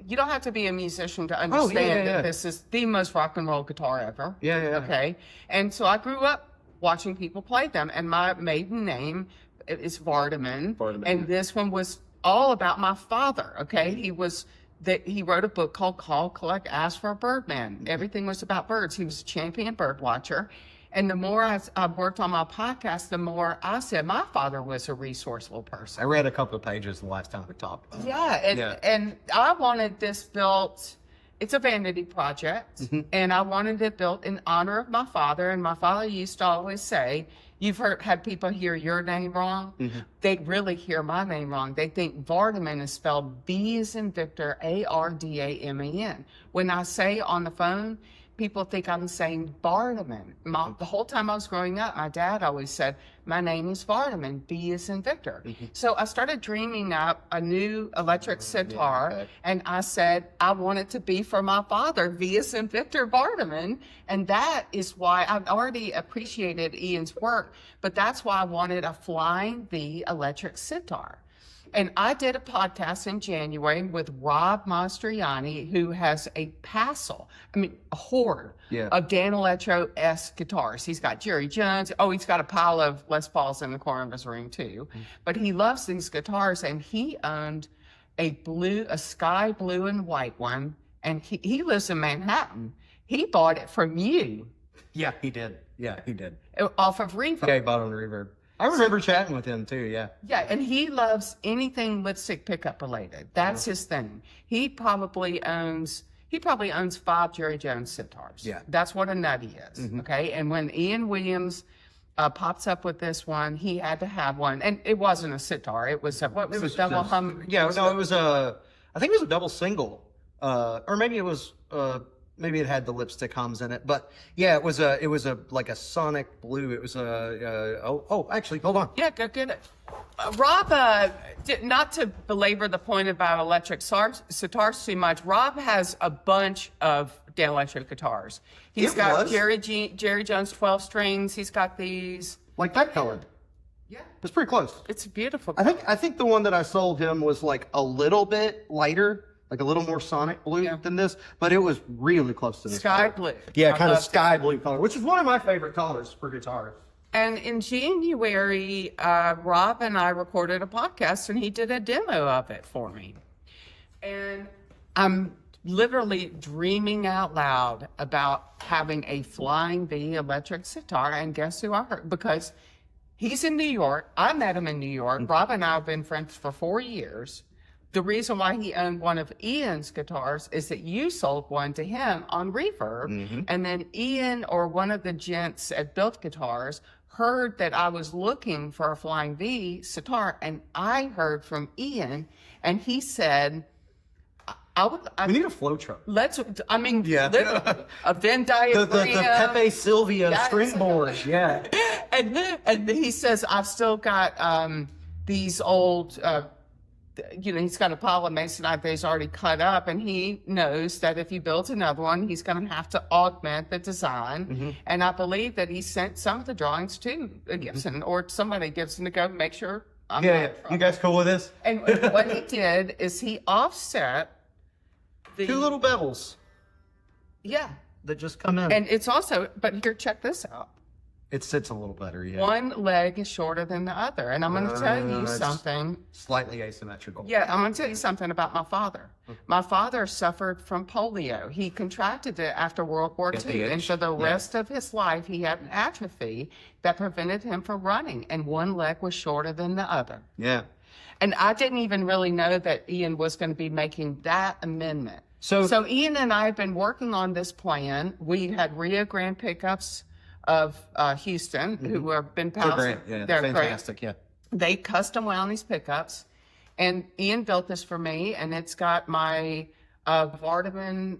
You don't have to be a musician to understand that this is the most rock and roll guitar ever. Yeah. Okay. And so I grew up watching people play them, and my maiden name is Vardaman. And this one was all about my father. Okay. He wrote a book called Call, Collect, Ask for a Birdman. Everything was about birds. He was a champion bird watcher. And the more I worked on my podcast, the more I said my father was a resourceful person. I read a couple of pages the last time we talked. And I wanted this built. It's a vanity project, and I wanted it built in honor of my father. And my father used to always say, "You've had people hear your name wrong. They really hear my name wrong. They think Vardaman is spelled B as in Victor, Ardaman. When I say on the phone, people think I'm saying Vardaman. The whole time I was growing up, my dad always said, my name is Vardaman, B as in Victor. So I started dreaming up a new electric sitar, and I said, I want it to be for my father, V as in Victor Vardaman. And that is why I've already appreciated Ian's work, but that's why I wanted a Flying V electric sitar. And I did a podcast in January with Rob Mastriani, who has a a horde of Dan Electro-esque guitars. He's got Jerry Jones. Oh, he's got a pile of Les Pauls in the corner of his room too. But he loves these guitars, and he owned a sky blue and white one, and he lives in Manhattan. He bought it from you. Yeah, he did. Off of Reverb. Yeah, he bought it on Reverb. I remember chatting with him too, yeah. Yeah, and he loves anything lipstick pickup related. That's his thing. He probably owns 5 Jerry Jones sitars. Yeah. That's what a nut he is, okay? And when Ian Williams pops up with this one, he had to have one. And it wasn't a sitar. It was a double hum? Yeah, no, it was I think it was a double single. Or maybe it was maybe it had the lipstick hums in it, but yeah, it was like a sonic blue. It was actually, hold on. Yeah, go get it. Rob, not to belabor the point about electric sitars too much, Rob has a bunch of Dan Electric guitars. He's got Jerry Jones 12 strings. He's got these. Like that color. Yeah. It's pretty close. It's beautiful. I think the one that I sold him was like a little bit lighter, like a little more sonic blue than this, but it was really close to this sky blue. Yeah, kind of sky blue color, which is one of my favorite colors for guitars. And in January, Rob and I recorded a podcast, and he did a demo of it for me. And I'm literally dreaming out loud about having a Flying V electric sitar, and guess who I heard? Because he's in New York. I met him in New York. Rob and I have been friends for 4 years. The reason why he owned one of Ian's guitars is that you sold one to him on Reverb. And then Ian, or one of the gents at Built Guitars, heard that I was looking for a Flying V sitar, and I heard from Ian, and he said, we need a flow chart. A Venn diagram. The Pepe Sylvia string board. Yeah. And he says, I've still got these old, he's got a pile of masonite that he's already cut up, and he knows that if he builds another one, he's going to have to augment the design. And I believe that he sent some of the drawings to Gibson, or somebody at Gibson, to go make sure I'm not you guys cool with this? And what he did is he offset the 2 little bevels. Yeah. That just come in. And it's also, but here, check this out. It sits a little better, yeah. One leg is shorter than the other. And I'm going to tell you something. Slightly asymmetrical. Yeah, I'm going to tell you something about my father. My father suffered from polio. He contracted it after World War II. And for the rest of his life, he had an atrophy that prevented him from running. And one leg was shorter than the other. Yeah. And I didn't even really know that Ian was going to be making that amendment. So Ian and I have been working on this plan. We had Rio Grande pickups of Houston, who have been They're great. Yeah, they're fantastic. Great. Yeah, they custom wound these pickups, and Ian built this for me, and it's got my Vardaman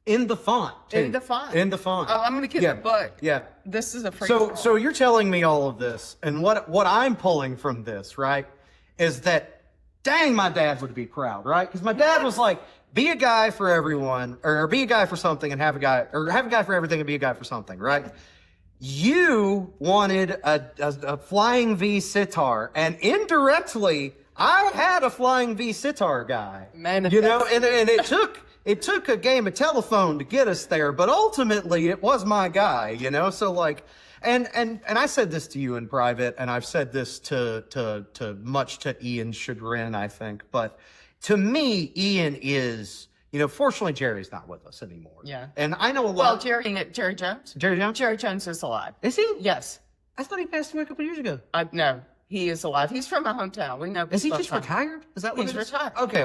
in the font. Too. In the font. In the font. Oh, I'm going to get the book. Yeah. This is a free So you're telling me all of this, and what I'm pulling from this, right, is that, dang, my dad would be proud, right? Because my dad was like, be a guy for everyone, or be a guy for something and have a guy for everything and be a guy for something, right? You wanted a flying V sitar, and indirectly, I had a flying V sitar guy. Man, you know, and it took a game of telephone to get us there, but ultimately it was my guy, you know? So like, and I said this to you in private, and I've said this to much to Ian's chagrin, I think, but to me, Ian is, you know, fortunately Jerry's not with us anymore. Yeah. And I know a lot. Well, Jerry Jones. Jerry Jones? Jerry Jones is alive. Is he? Yes. I thought he passed away a couple years ago. No, he is alive. He's from my hometown. We know. Is he just retired? Is that what He's it is? retired. Okay.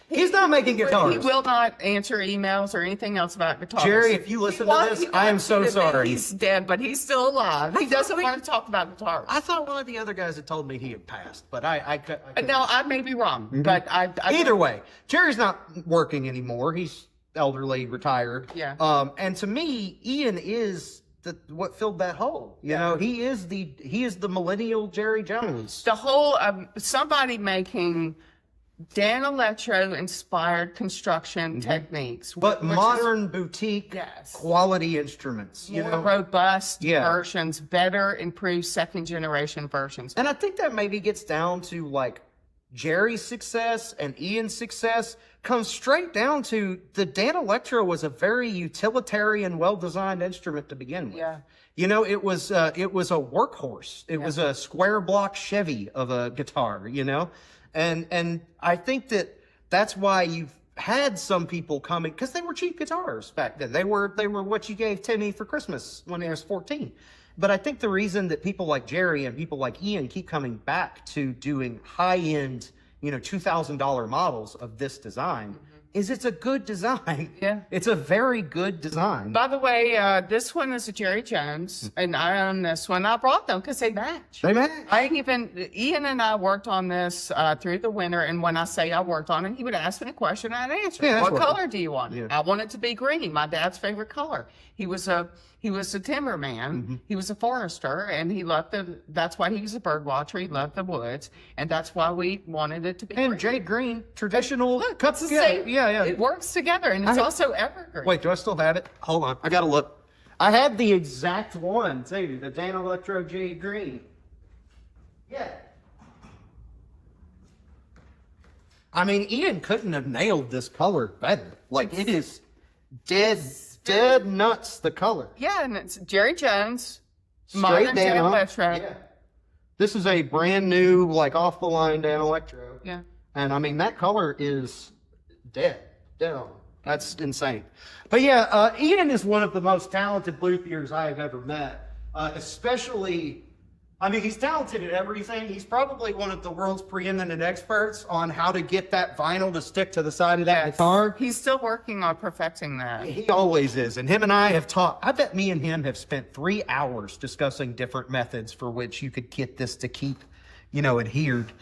He's not making guitars. He will not answer emails or anything else about guitars. Jerry, if you listen to this, I am so sorry. He's dead, but he's still alive. He doesn't want to talk about guitars. I thought one of the other guys had told me he had passed, but I No, I may be wrong, but I either way, Jerry's not working anymore. He's elderly, retired. Yeah. And to me, Ian is what filled that hole. You know, he is the millennial Jerry Jones. The whole somebody making Dan Electro inspired construction techniques, but modern boutique quality instruments, you know, robust versions, better improved second generation versions. And I think that maybe gets down to like Jerry's success and Ian's success comes straight down to the Dan Electro was a very utilitarian, well-designed instrument to begin with. Yeah. You know, it was a workhorse. It was a square block Chevy of a guitar, you know? And I think that's why you've had some people coming, because they were cheap guitars back then. They were what you gave Timmy for Christmas when he was 14. But I think the reason that people like Jerry and people like Ian keep coming back to doing high-end, you know, $2,000 models of this design is it's a good design. Yeah. It's a very good design. By the way, this one is a Jerry Jones, and I own this one. I brought them because they match. They match. Ian and I worked on this through the winter, and when I say I worked on it, he would ask me a question and I'd answer. Yeah, what color do you want? Yeah. I want it to be green, my dad's favorite color. He was a timberman. He was a forester, and that's why he was a bird watcher. He loved the woods, and that's why we wanted it to be And green. jade green, traditional. Look, it's the same. Yeah. It works together, and it's also evergreen. Wait, do I still have it? Hold on, I gotta look. I had the exact one too, the Dan Electro jade green. Yeah. I mean, Ian couldn't have nailed this color better. Like, it is dead nuts, the color. Yeah, and it's Jerry Jones, Straight modern Dan Dan Electro. Yeah. This is a brand new, like, off-the-line Dan Electro. Yeah. And, I mean, that color is dead on. That's insane. But, yeah, Ian is one of the most talented luthiers I have ever met, especially... I mean, he's talented at everything. He's probably one of the world's preeminent experts on how to get that vinyl to stick to the side of that guitar. He's still working on perfecting that. He always is. And him and I have talked. I bet me and him have spent 3 hours discussing different methods for which you could get this to keep, you know, adhered.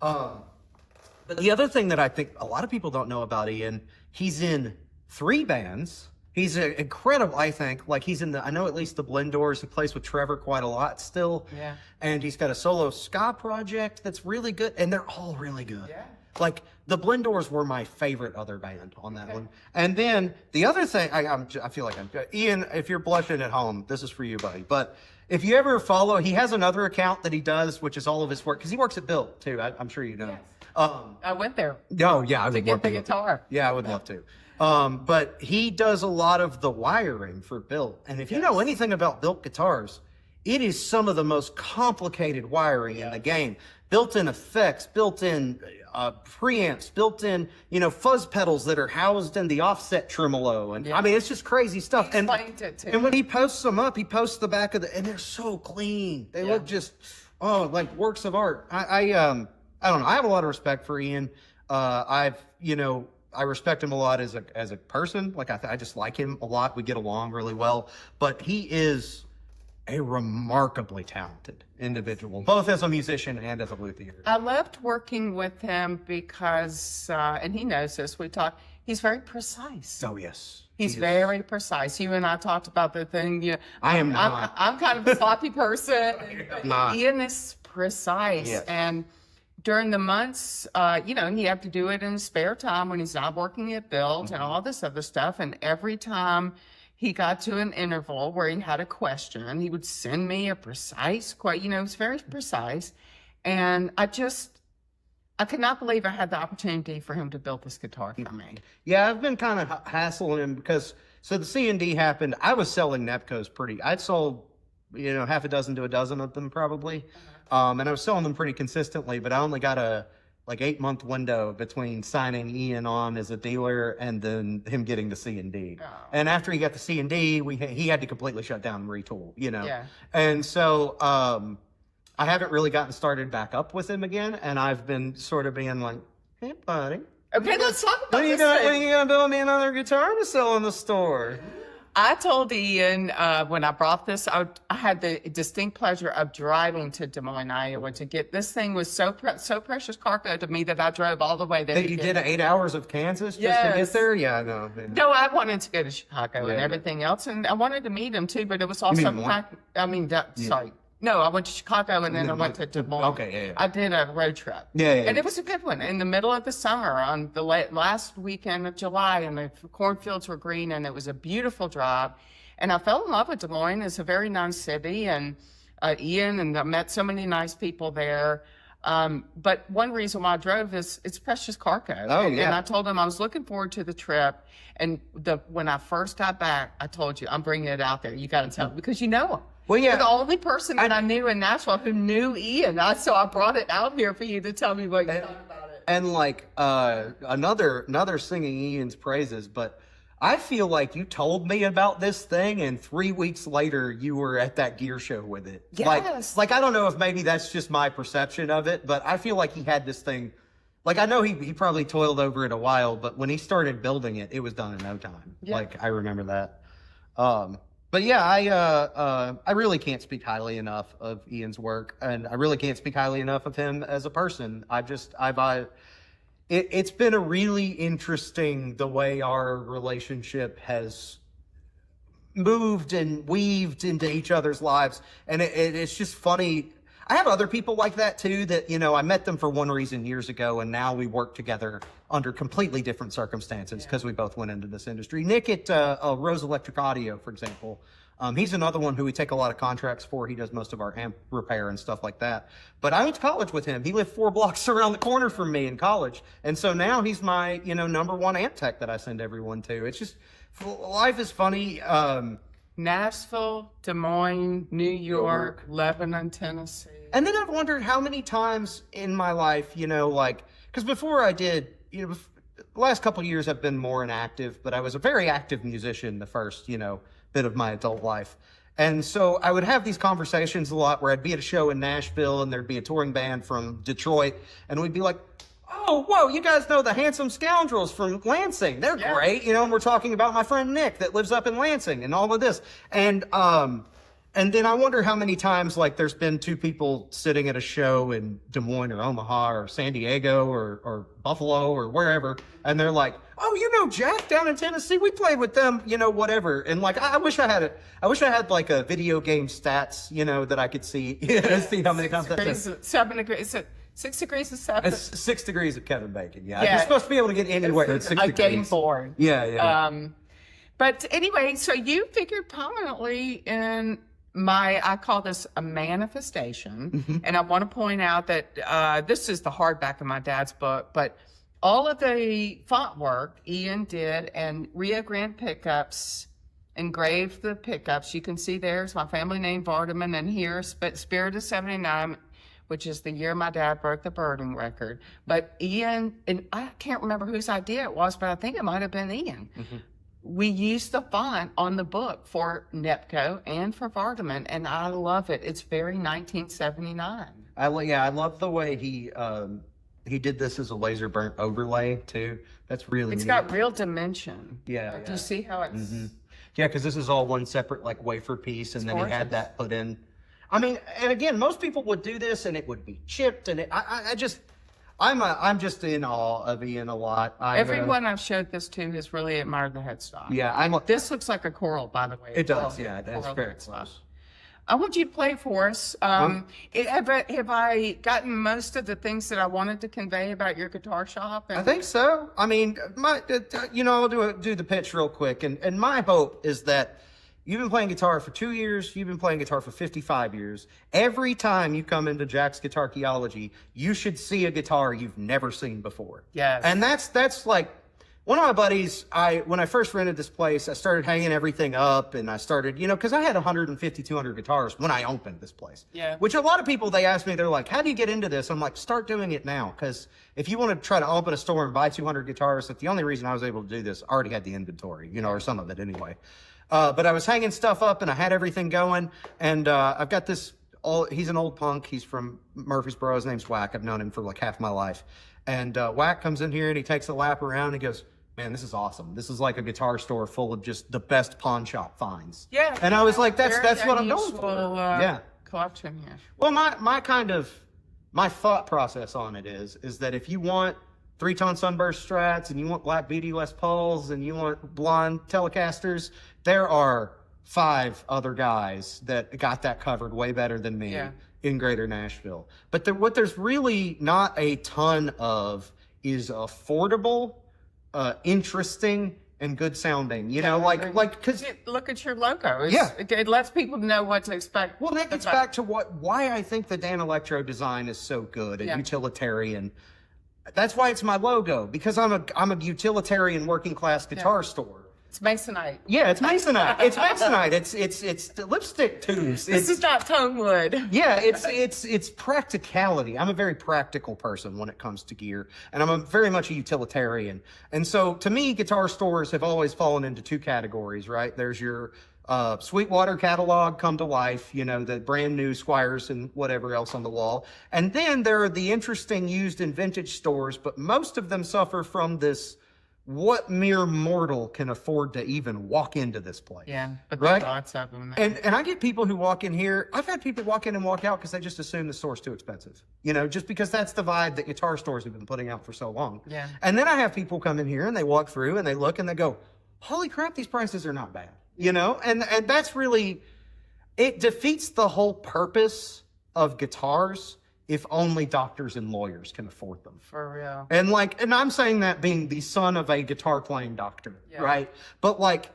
But the other thing that I think a lot of people don't know about Ian, he's in 3 bands. He's incredible, I think. Like, he's in I know at least the Blendors. He plays with Trevor quite a lot still. Yeah. And he's got a solo ska project that's really good. And they're all really good. Yeah. Like, the Blendors were my favorite other band on that one. And then the other thing, I feel like Ian, if you're blushing at home, this is for you, buddy. But if you ever follow, he has another account that he does, which is all of his work. Because he works at Built, too. I'm sure you know. Yes. I went there. Oh, yeah. I to get the guitar. Yeah, I would love to. But he does a lot of the wiring for Built. And if you know anything about Built guitars, it is some of the most complicated wiring in the game. Built-in effects, built-in preamps, built-in, you know, fuzz pedals that are housed in the offset tremolo. And I mean, it's just crazy stuff. He explained it too. And when he posts them up, he posts the back of and they're so clean. They look just, like works of art. I don't know. I have a lot of respect for Ian. I respect him a lot as a person. Like, I just like him a lot. We get along really well. But he is a remarkably talented individual, both as a musician and as a luthier. I loved working with him because, and he knows this, he's very precise. Oh, yes. He's very precise. You and I talked about the thing. I am not. I'm kind of a sloppy person. Not. Ian is precise. Yes. And during the months, he had to do it in his spare time when he's not working at Build and all this other stuff. And every time he got to an interval where he had a question, he would send me a precise question. It's very precise. And I could not believe I had the opportunity for him to build this guitar for me. Yeah, I've been kind of hassling him because, so the C&D happened. I was selling Nepcos I'd sold, half a dozen to a dozen of them probably. And I was selling them pretty consistently, but I only got a 8-month window between signing Ian on as a dealer and then him getting the C&D. Oh. And after he got the C&D, he had to completely shut down and retool, Yeah. And so, I haven't really gotten started back up with him again, and I've been sort of being like, hey, buddy. Okay, let's talk about this. When are you going to build me another guitar to sell in the store? I told Ian when I brought this, I had the distinct pleasure of driving to Des Moines, Iowa to get this thing. Was so precious cargo to me that I drove all the way there. That you did 8 hours of Kansas just to get there? Yeah, I know. Yeah. No, I wanted to go to Chicago and everything else, and I wanted to meet him too, but it was also sorry. No, I went to Chicago and then I went to Des Moines. Okay, yeah. I did a road trip. Yeah. And it was a good one. In the middle of the summer, on the last weekend of July, and the cornfields were green, and it was a beautiful drive. And I fell in love with Des Moines. It's a very nice city, and Ian, and I met so many nice people there. But one reason why I drove is it's precious cargo. Oh, yeah. And I told him I was looking forward to the trip. And when I first got back, I told you, I'm bringing it out there. You got to tell him, because you know him. Well, yeah. You're the only person that I knew in Nashville who knew Ian. So I brought it out here for you to tell me what you thought about it. And another singing Ian's praises, but I feel like you told me about this thing, and 3 weeks later you were at that gear show with it. Yes. Like I don't know if maybe that's just my perception of it, but I feel like he had this thing. Like, I know he probably toiled over it a while, but when he started building it, it was done in no time. Yeah. Like, I remember that. But yeah, I really can't speak highly enough of Ian's work, and I really can't speak highly enough of him as a person. It's been a really interesting the way our relationship has moved and weaved into each other's lives, and it's just funny. I have other people like that too, that, I met them for one reason years ago, and now we work together under completely different circumstances because we both went into this industry. Nick at Rose Electric Audio, for example, he's another one who we take a lot of contracts for. He does most of our amp repair and stuff like that. But I went to college with him. He lived 4 blocks around the corner from me in college. And so now he's my, number one amp tech that I send everyone to. It's just, life is funny. Nashville, Des Moines, New York, Lebanon, Tennessee. And then I've wondered how many times in my life, because before I did, the last couple of years I've been more inactive, but I was a very active musician the first, bit of my adult life. And so I would have these conversations a lot where I'd be at a show in Nashville and there'd be a touring band from Detroit, and we'd be like, oh, whoa, you guys know the Handsome Scoundrels from Lansing. They're great. And we're talking about my friend Nick that lives up in Lansing and all of this. And then I wonder how many times, there's been 2 people sitting at a show in Des Moines or Omaha or San Diego or Buffalo or wherever, and they're like, oh, Jack down in Tennessee, we played with them, whatever. And I wish I had a video game stats, that I could see, see how many times that's 7 degrees. 6 degrees of 7. It's 6 degrees of Kevin Bacon. Yeah. You're supposed to be able to get anywhere at 6 degrees. A game board. Yeah. But anyway, so you figured prominently in I call this a manifestation. Mm-hmm. And I want to point out that this is the hardback of my dad's book, but all of the font work Ian did, and Rio Grande pickups, engraved the pickups. You can see there's my family name, Vardaman, and here, Spirit of 79, which is the year my dad broke the birding record. But Ian, and I can't remember whose idea it was, but I think it might have been Ian. Mm-hmm. We used the font on the book for Nepco and for Vardaman, and I love it. It's very 1979. I love the way he did this as a laser burnt overlay too. That's really It's neat. Got real dimension. Yeah. Do you see how it's... Mm-hmm. Yeah, because this is all one separate wafer piece, and then gorgeous. He had that put in. I mean, and again, most people would do this, and it would be chipped, and I'm just in awe of Ian a lot. Everyone I've showed this to has really admired the headstock. Yeah, This looks like a coral, by the way. It does, yeah. That's very headstock. close. I want you to play for us. Have I gotten most of the things that I wanted to convey about your guitar shop? I think so. I mean, I'll do the pitch real quick. And my hope is that you've been playing guitar for 2 years. You've been playing guitar for 55 years. Every time you come into Jack's Guitarcheology, you should see a guitar you've never seen before. Yes. And that's like, one of my buddies, when I first rented this place, I started hanging everything up, and I started, because I had 150, 200 guitars when I opened this place. Yeah. Which a lot of people, they ask me, they're like, how do you get into this? I'm like, start doing it now. Because if you want to try to open a store and buy 200 guitars, that's the only reason I was able to do this. I already had the inventory, or some of it anyway. But I was hanging stuff up, and I had everything going. And I've got this, he's an old punk. He's from Murfreesboro. His name's Whack. I've known him for like half my life. And Whack comes in here, and he takes a lap around, and he goes, man, this is awesome. This is like a guitar store full of just the best pawn shop finds. Yeah. And I was like, that's what I'm going for. Yeah. Collection here. Well, my thought process on it is that if you want 3-tone Sunburst Strats, and you want black BD Les Pauls, and you want blonde Telecasters, there are 5 other guys that got that covered way better than me in Greater Nashville. But what there's really not a ton of is affordable, interesting, and good sounding, because look at your logo. Yeah, it lets people know what to expect. Well, that gets back to why I think the Dan Electro design is so good and utilitarian. That's why it's my logo, because I'm a utilitarian working class guitar store. It's Masonite. Yeah, it's Masonite. It's Masonite. It's the lipstick tubes. This is not tone wood. Yeah, it's practicality. I'm a very practical person when it comes to gear, and I'm very much a utilitarian. And so, to me, guitar stores have always fallen into 2 categories, right? There's your Sweetwater catalog come to life, the brand new Squires and whatever else on the wall. And then there are the interesting used and vintage stores, but most of them suffer from this, what mere mortal can afford to even walk into this place? Yeah, but right? There's lots of them. And I get people who walk in here. I've had people walk in and walk out because they just assume the store's too expensive. just because that's the vibe that guitar stores have been putting out for so long. Yeah. And then I have people come in here and they walk through and they look and they go, holy crap, these prices are not bad. And that's really, it defeats the whole purpose of guitars if only doctors and lawyers can afford them. For real. And I'm saying that being the son of a guitar playing doctor, right? But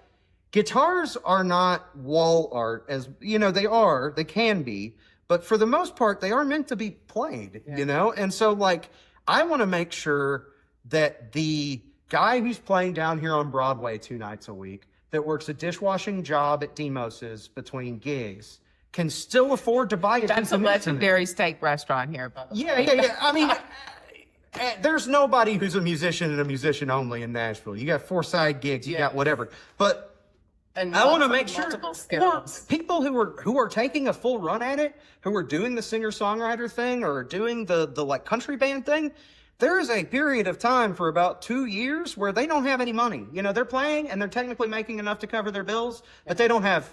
guitars are not wall art as, they can be, but for the most part, they are meant to be played, And so I want to make sure that the guy who's playing down here on Broadway 2 nights a week, that works a dishwashing job at Demos's between gigs, can still afford to buy it. That's a legendary steak restaurant here, by the way. Yeah. I mean, there's nobody who's a musician and a musician only in Nashville. You got 4 side gigs, you got whatever. But I want to make sure people who are taking a full run at it, who are doing the singer-songwriter thing or doing the country band thing, there is a period of time for about 2 years where they don't have any money. They're playing and they're technically making enough to cover their bills, but they don't have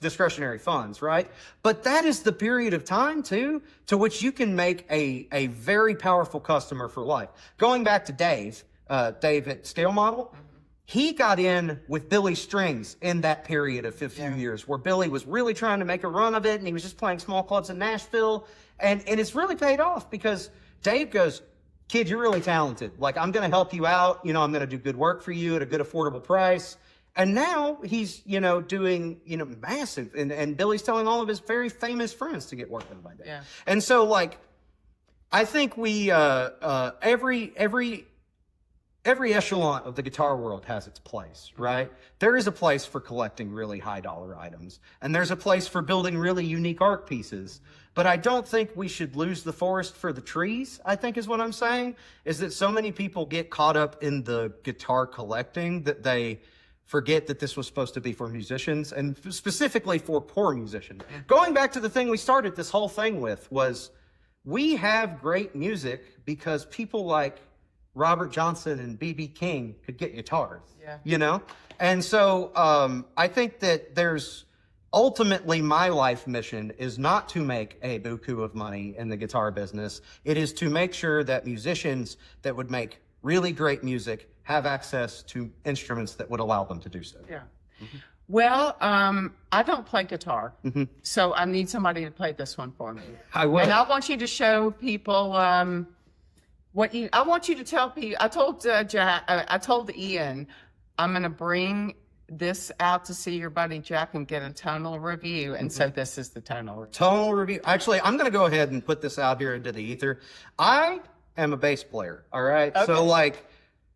discretionary funds, right? But that is the period of time, too, to which you can make a very powerful customer for life. Going back to Dave at Scale Model, he got in with Billy Strings in that period of a few years where Billy was really trying to make a run of it, and he was just playing small clubs in Nashville. And it's really paid off because Dave goes, kid, you're really talented. I'm going to help you out. I'm going to do good work for you at a good affordable price. And now he's, doing, massive. And Billy's telling all of his very famous friends to get work done by Dave. Yeah. And so, I think we, every echelon of the guitar world has its place, right? There is a place for collecting really high dollar items. And there's a place for building really unique art pieces. But I don't think we should lose the forest for the trees, I think is what I'm saying, is that so many people get caught up in the guitar collecting that they forget that this was supposed to be for musicians and specifically for poor musicians. Going back to the thing we started this whole thing with was we have great music because people like Robert Johnson and B.B. King could get guitars, And so I think that there's ultimately, my life mission is not to make a buku of money in the guitar business. It is to make sure that musicians that would make really great music have access to instruments that would allow them to do so. Yeah. Well, I don't play guitar, so I need somebody to play this one for me. I will. And I want you to show people I want you to tell people. I told I told Ian, I'm going to bring this out to see your buddy Jack and get a tonal review. And so this is the tonal review. Tonal review. Actually, I'm going to go ahead and put this out here into the ether. I am a bass player. All right. Okay. So like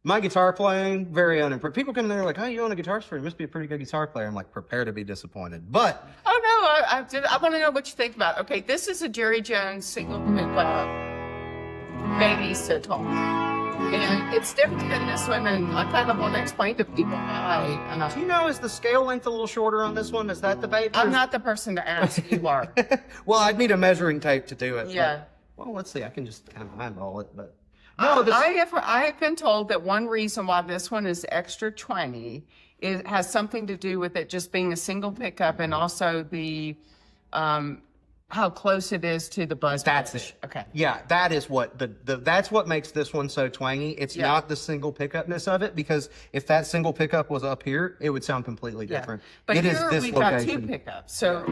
my guitar playing, very unimpressed. People come in there like, oh, you own a guitar store. You must be a pretty good guitar player. I'm like, prepare to be disappointed. But Oh no, I want to know what you think about it. Okay, this is a Jerry Jones single baby sitar. And it's different than this one, and I kind of want to explain to people why. do you know, is the scale length a little shorter on this one? Is that the baby? I'm not the person to ask. You are. Well, I'd need a measuring tape to do it. Yeah. But, well, let's see. I can just kind of eyeball it, but No, I have been told that one reason why this one is extra twangy has something to do with it just being a single pickup, and also the how close it is to the buzz. That's pitch. it. Okay. Yeah, that is what that's what makes this one so twangy. It's not the single pickupness of it, because if that single pickup was up here, it would sound completely different. But it here is this we've location. got 2 pickups. So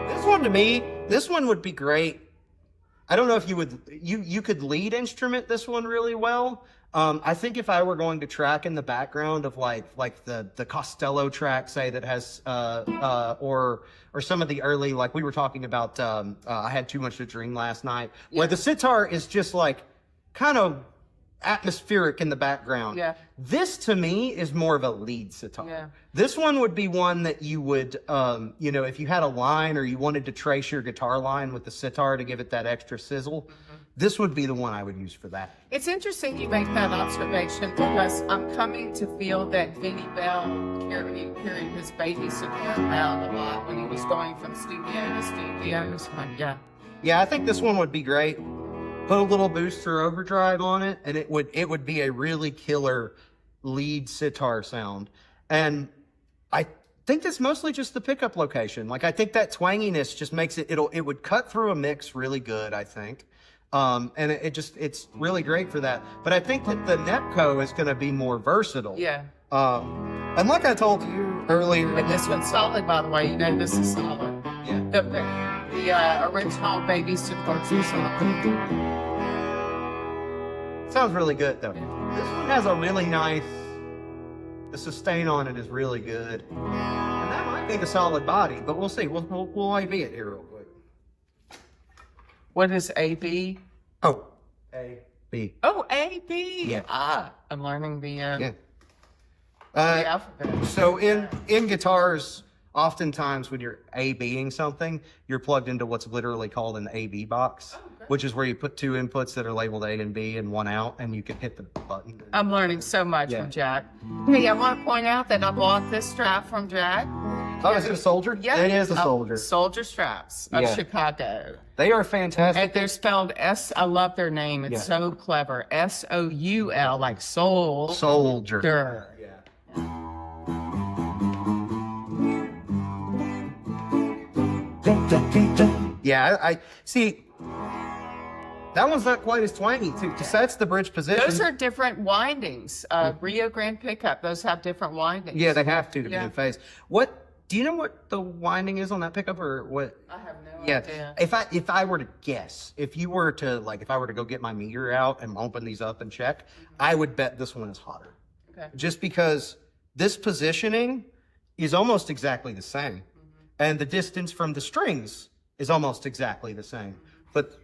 This one, to me, this one would be great. I don't know if you could lead instrument this one really well. I think if I were going to track in the background of like the Costello track, say, that has or some of the early, like we were talking about, I Had Too Much to Dream last night, where the sitar is just like kind of atmospheric in the background. Yeah. This to me is more of a lead sitar. Yeah. This one would be one that you would, if you had a line or you wanted to trace your guitar line with the sitar to give it that extra sizzle, this would be the one I would use for that. it's interesting you make that observation, because I'm coming to feel that Vinnie Bell carried his baby sitar around a lot when he was going from studio to studio. So, yeah. Yeah, I think this one would be great. Put a little booster overdrive on it, and it would be a really killer lead sitar sound. And I think that's mostly just the pickup location. Like, I think that twanginess just makes it would cut through a mix really good, I think. And it's really great for that. But I think that the Nepco is going to be more versatile. Yeah. And like I told you earlier, And this one's solid, by the way. You know, this is solid. yeah. The original baby sitar is solid. Sounds really good though. This one has a really nice, the sustain on it is really good. And that might be the solid body, but we'll see. We'll AV it here real quick. What is AB? Oh, A, B. Oh, AB. Yeah. Ah, I'm learning the Yeah. alphabet. So in guitars, oftentimes when you're A-Bing something, you're plugged into what's literally called an A-B box, which is where you put 2 inputs that are labeled A and B and 1 out, and you can hit the button. I'm learning so much Yeah. from Jack. Hey, I want to point out that I bought this strap from Jack. Oh, is it a Soldier? Yeah. It is a Soldier. Soldier straps of Yeah. Chicago. They are fantastic. And they're spelled S. I love their name. It's Yeah. so clever. SOUL, like soul. Soldier. Yeah, I see. That one's not quite as twangy too, because that's the bridge position. Those are different windings. Rio Grande pickup, those have different windings. Yeah, they have to be Yeah. in phase. What do you know what the winding is on that pickup, or what? I have no Yeah, idea. if I were to guess, if I were to go get my meter out and open these up and check, I would bet this one is hotter. Okay. Just because this positioning is almost exactly the same, and the distance from the strings is almost exactly the same, but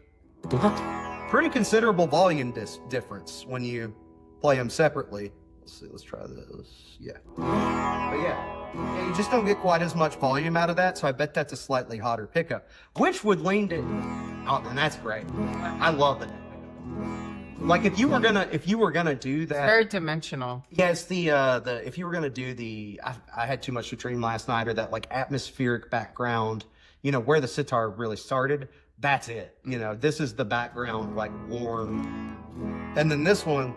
pretty considerable volume difference when you play them separately. Let's see, let's try this. Yeah. But yeah, you just don't get quite as much volume out of that, so I bet that's a slightly hotter pickup, which would lean to, oh, and that's great. I love it. Like if you were gonna do that, Very dimensional. yeah, it's the if you were gonna do the I Had Too Much to Dream last night, or that like atmospheric background, where the sitar really started, that's it. This is the background, like warm. And then this one,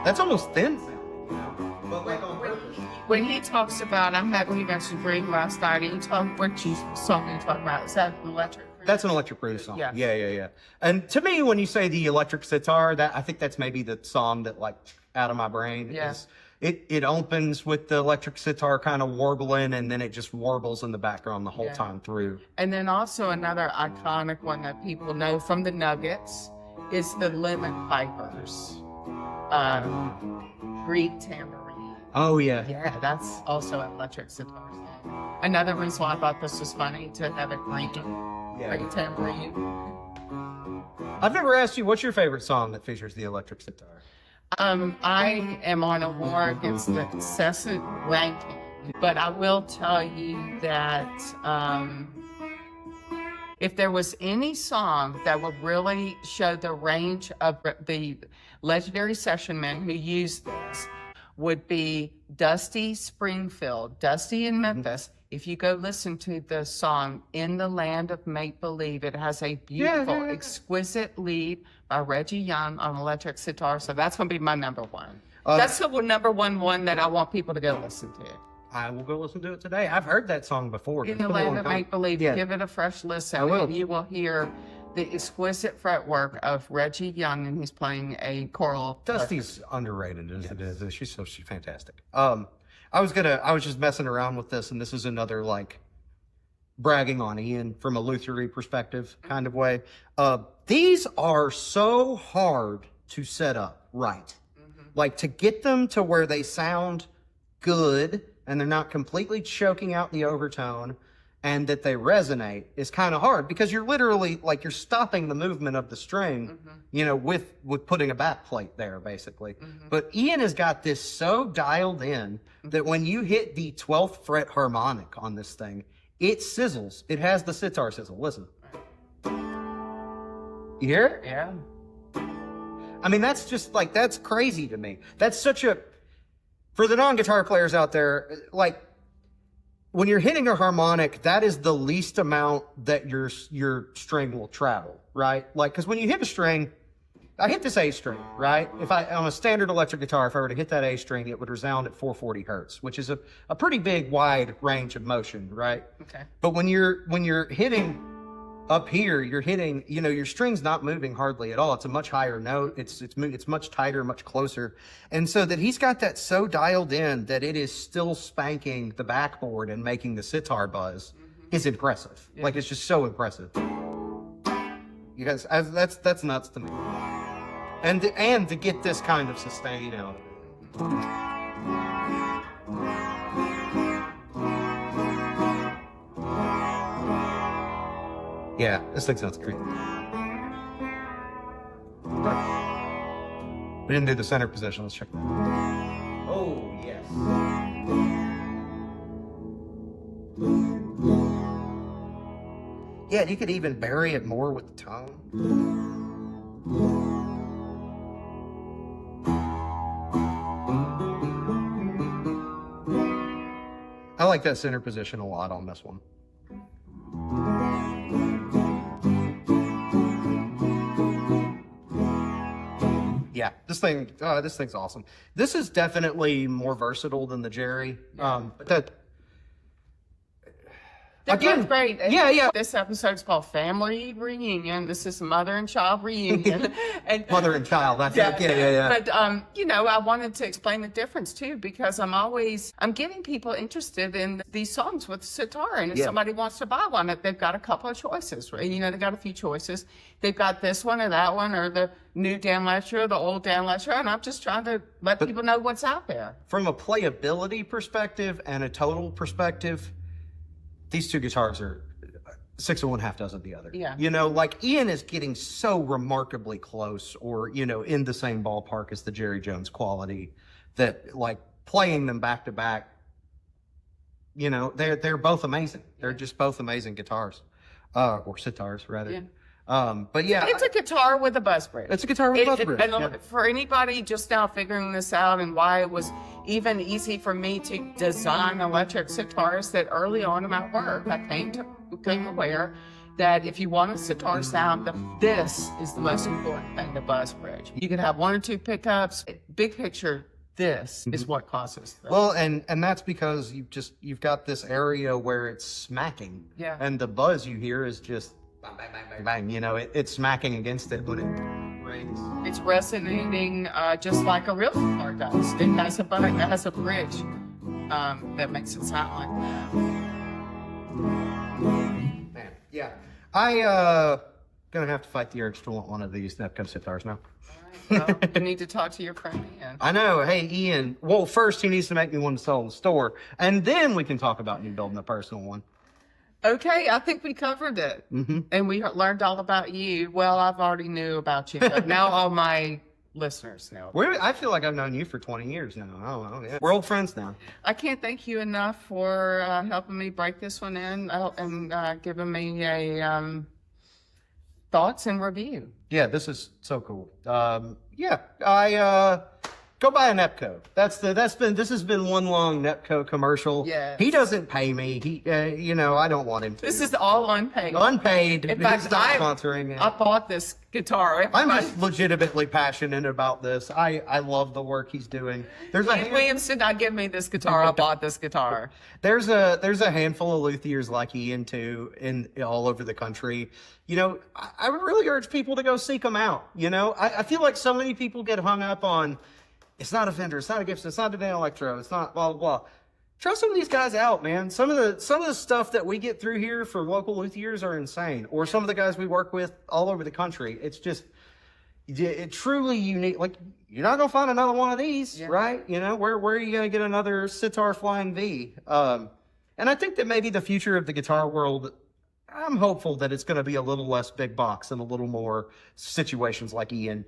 That's almost thin sounding, you know? But like on purpose. When he talks about, we mentioned Green last night, and what song are you talking about? Is that an electric? That's an Electric Bruce song. Yeah. Yeah. And to me, when you say the electric sitar, I think that's maybe the song that like out of my brain. Yeah. It opens with the electric sitar kind of warbling, and then it just warbles in the background the whole time through. And then also another iconic one that people know from the Nuggets is the Lemon Pipers, Greek tambourine. Oh yeah. Yeah, that's also an electric sitar. Another reason why I thought this was funny to have a Greek tambourine. I've never asked you, what's your favorite song that features the electric sitar? I am on a war against the incessant ranking, but I will tell you that if there was any song that would really show the range of the legendary session men who used this, would be Dusty Springfield, Dusty in Memphis. If you go listen to the song In the Land of Make Believe, it has a beautiful, exquisite lead by Reggie Young on electric sitar. So that's going to be my number one. That's the number one that I want people to go listen to. I will go listen to it today. I've heard that song before. In the Land of Make Believe, give it a fresh listen. And you will hear the exquisite fretwork of Reggie Young, and he's playing a choral. Dusty's underrated as it is. She's fantastic. I was just messing around with this, and this is another like bragging on Ian from a lutherie perspective kind of way. These are so hard to set up right. Like to get them to where they sound good and they're not completely choking out the overtone and that they resonate is kind of hard because you're literally like you're stopping the movement of the string, you know, with putting a back plate there basically. But Ian has got this so dialed in that when you hit the 12th fret harmonic on this thing, it sizzles. It has the sitar sizzle. Listen. You hear it? Yeah. I mean, that's just like, that's crazy to me. That's such a, for the non-guitar players out there, like, when you're hitting a harmonic, that is the least amount that your string will travel, right? Like, because when you hit a string, I hit this A string, right? If on a standard electric guitar, if I were to hit that A string, it would resound at 440 hertz, which is a pretty big, wide range of motion, right? Okay. But when you're hitting up here, you're hitting, you know, your string's not moving hardly at all. It's a much higher note. It's much tighter, much closer. And so that he's got that so dialed in that it is still spanking the backboard and making the sitar buzz is impressive. Yeah. Like, it's just so impressive. You guys, that's nuts to me. And to get this kind of sustain out of it. Yeah, this thing sounds great. We didn't do the center position. Let's check that. Oh, yes. Yeah, you could even bury it more with the tone. I like that center position a lot on this one. Yeah, this thing's awesome. This is definitely more versatile than the Jerry. But that Again, great. Yeah. This episode is called Family Reunion. This is Mother and Child Reunion. And Mother and child. That's it. Yeah. But you know, I wanted to explain the difference too, because I'm getting people interested in these songs with sitar, and if somebody wants to buy one, they've got a couple of choices. Right? You know, they've got a few choices. They've got this one or that one, or the new Dan Lesher, or the old Dan Lesher, and I'm just trying to let people know what's out there. From a playability perspective and a total perspective, these two guitars are 6 of one, half dozen of the other. Yeah. You know, like Ian is getting so remarkably close, or, you know, in the same ballpark as the Jerry Jones quality, that like playing them back to back, you know, they're both amazing. They're just both amazing guitars, or sitars rather. Yeah. But yeah, it's a guitar with a buzz bridge. It's a guitar with a buzz bridge. And for anybody just now figuring this out, and why it was even easy for me to design electric sitars, that early on in my work, I became aware that if you want a sitar sound, this is the most important thing, the buzz bridge. You can have one or two pickups, big picture, this is what causes this. Well, and that's because you've got this area where it's smacking. Yeah. And the buzz you hear is just bang, bang, bang, bang, bang. You know, it's smacking against it when it rings. It's resonating just like a real guitar does. It has a bridge that makes it sound like that. Man, yeah. I gonna have to fight the urge to want one of these Nepco sitars now. Well, you need to talk to your friend Ian. I know. Hey, Ian. Well, first he needs to make me one to sell in the store, and then we can talk about me building a personal one. Okay, I think we covered it, and we learned all about you. Well, I've already knew about you, but now all my listeners know. I feel like I've known you for 20 years now. Oh, yeah. We're old friends now. I can't thank you enough for helping me break this one in and giving me a thoughts and review. Yeah, this is so cool. Yeah, I go buy a Nepco. This has been one long Nepco commercial. Yes. He doesn't pay me. He, I don't want him to. This is all unpaid. Unpaid. In fact, He's not sponsoring it. I bought this guitar. I'm just legitimately passionate about this. I love the work he's doing. Williams did not give me this guitar. I bought this guitar. There's a handful of luthiers like Ian too, in all over the country. I really urge people to go seek them out. I feel like so many people get hung up on, it's not a Fender, it's not a Gibson, it's not a Dan Electro, it's not blah blah blah. Try some of these guys out, man. Some of the stuff that we get through here for local luthiers are insane. Or some of the guys we work with all over the country. It's just truly unique. Like, you're not gonna find another one of these, right? Where are you gonna get another Sitar Flying V? And I think that maybe the future of the guitar world, I'm hopeful that it's gonna be a little less big box and a little more situations like Ian.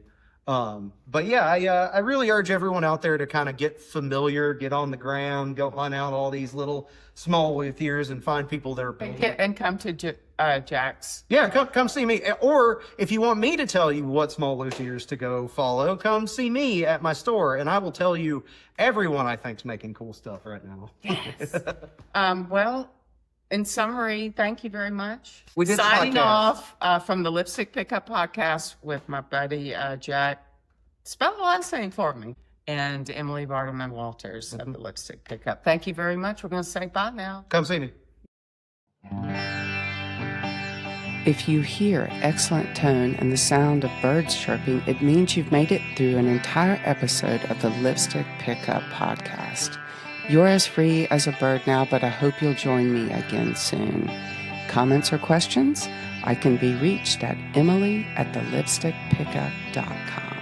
But yeah, I really urge everyone out there to kind of get familiar, get on the ground, go hunt out all these little small luthiers and find people that are building. And come to Jack's. Yeah, come see me. Or if you want me to tell you what small luthiers to go follow, come see me at my store, and I will tell you everyone I think's making cool stuff right now. Yes. Well, in summary, thank you very much. We did Signing podcast. off from the Lipstick Pickup Podcast with my buddy Jack. Spell the last name for me. And Emily Bartleman Walters of the Lipstick Pickup. Thank you very much. We're going to say bye now. Come see me. If you hear excellent tone and the sound of birds chirping, it means you've made it through an entire episode of the Lipstick Pickup Podcast. You're as free as a bird now, but I hope you'll join me again soon. Comments or questions? I can be reached at emily@thelipstickpickup.com.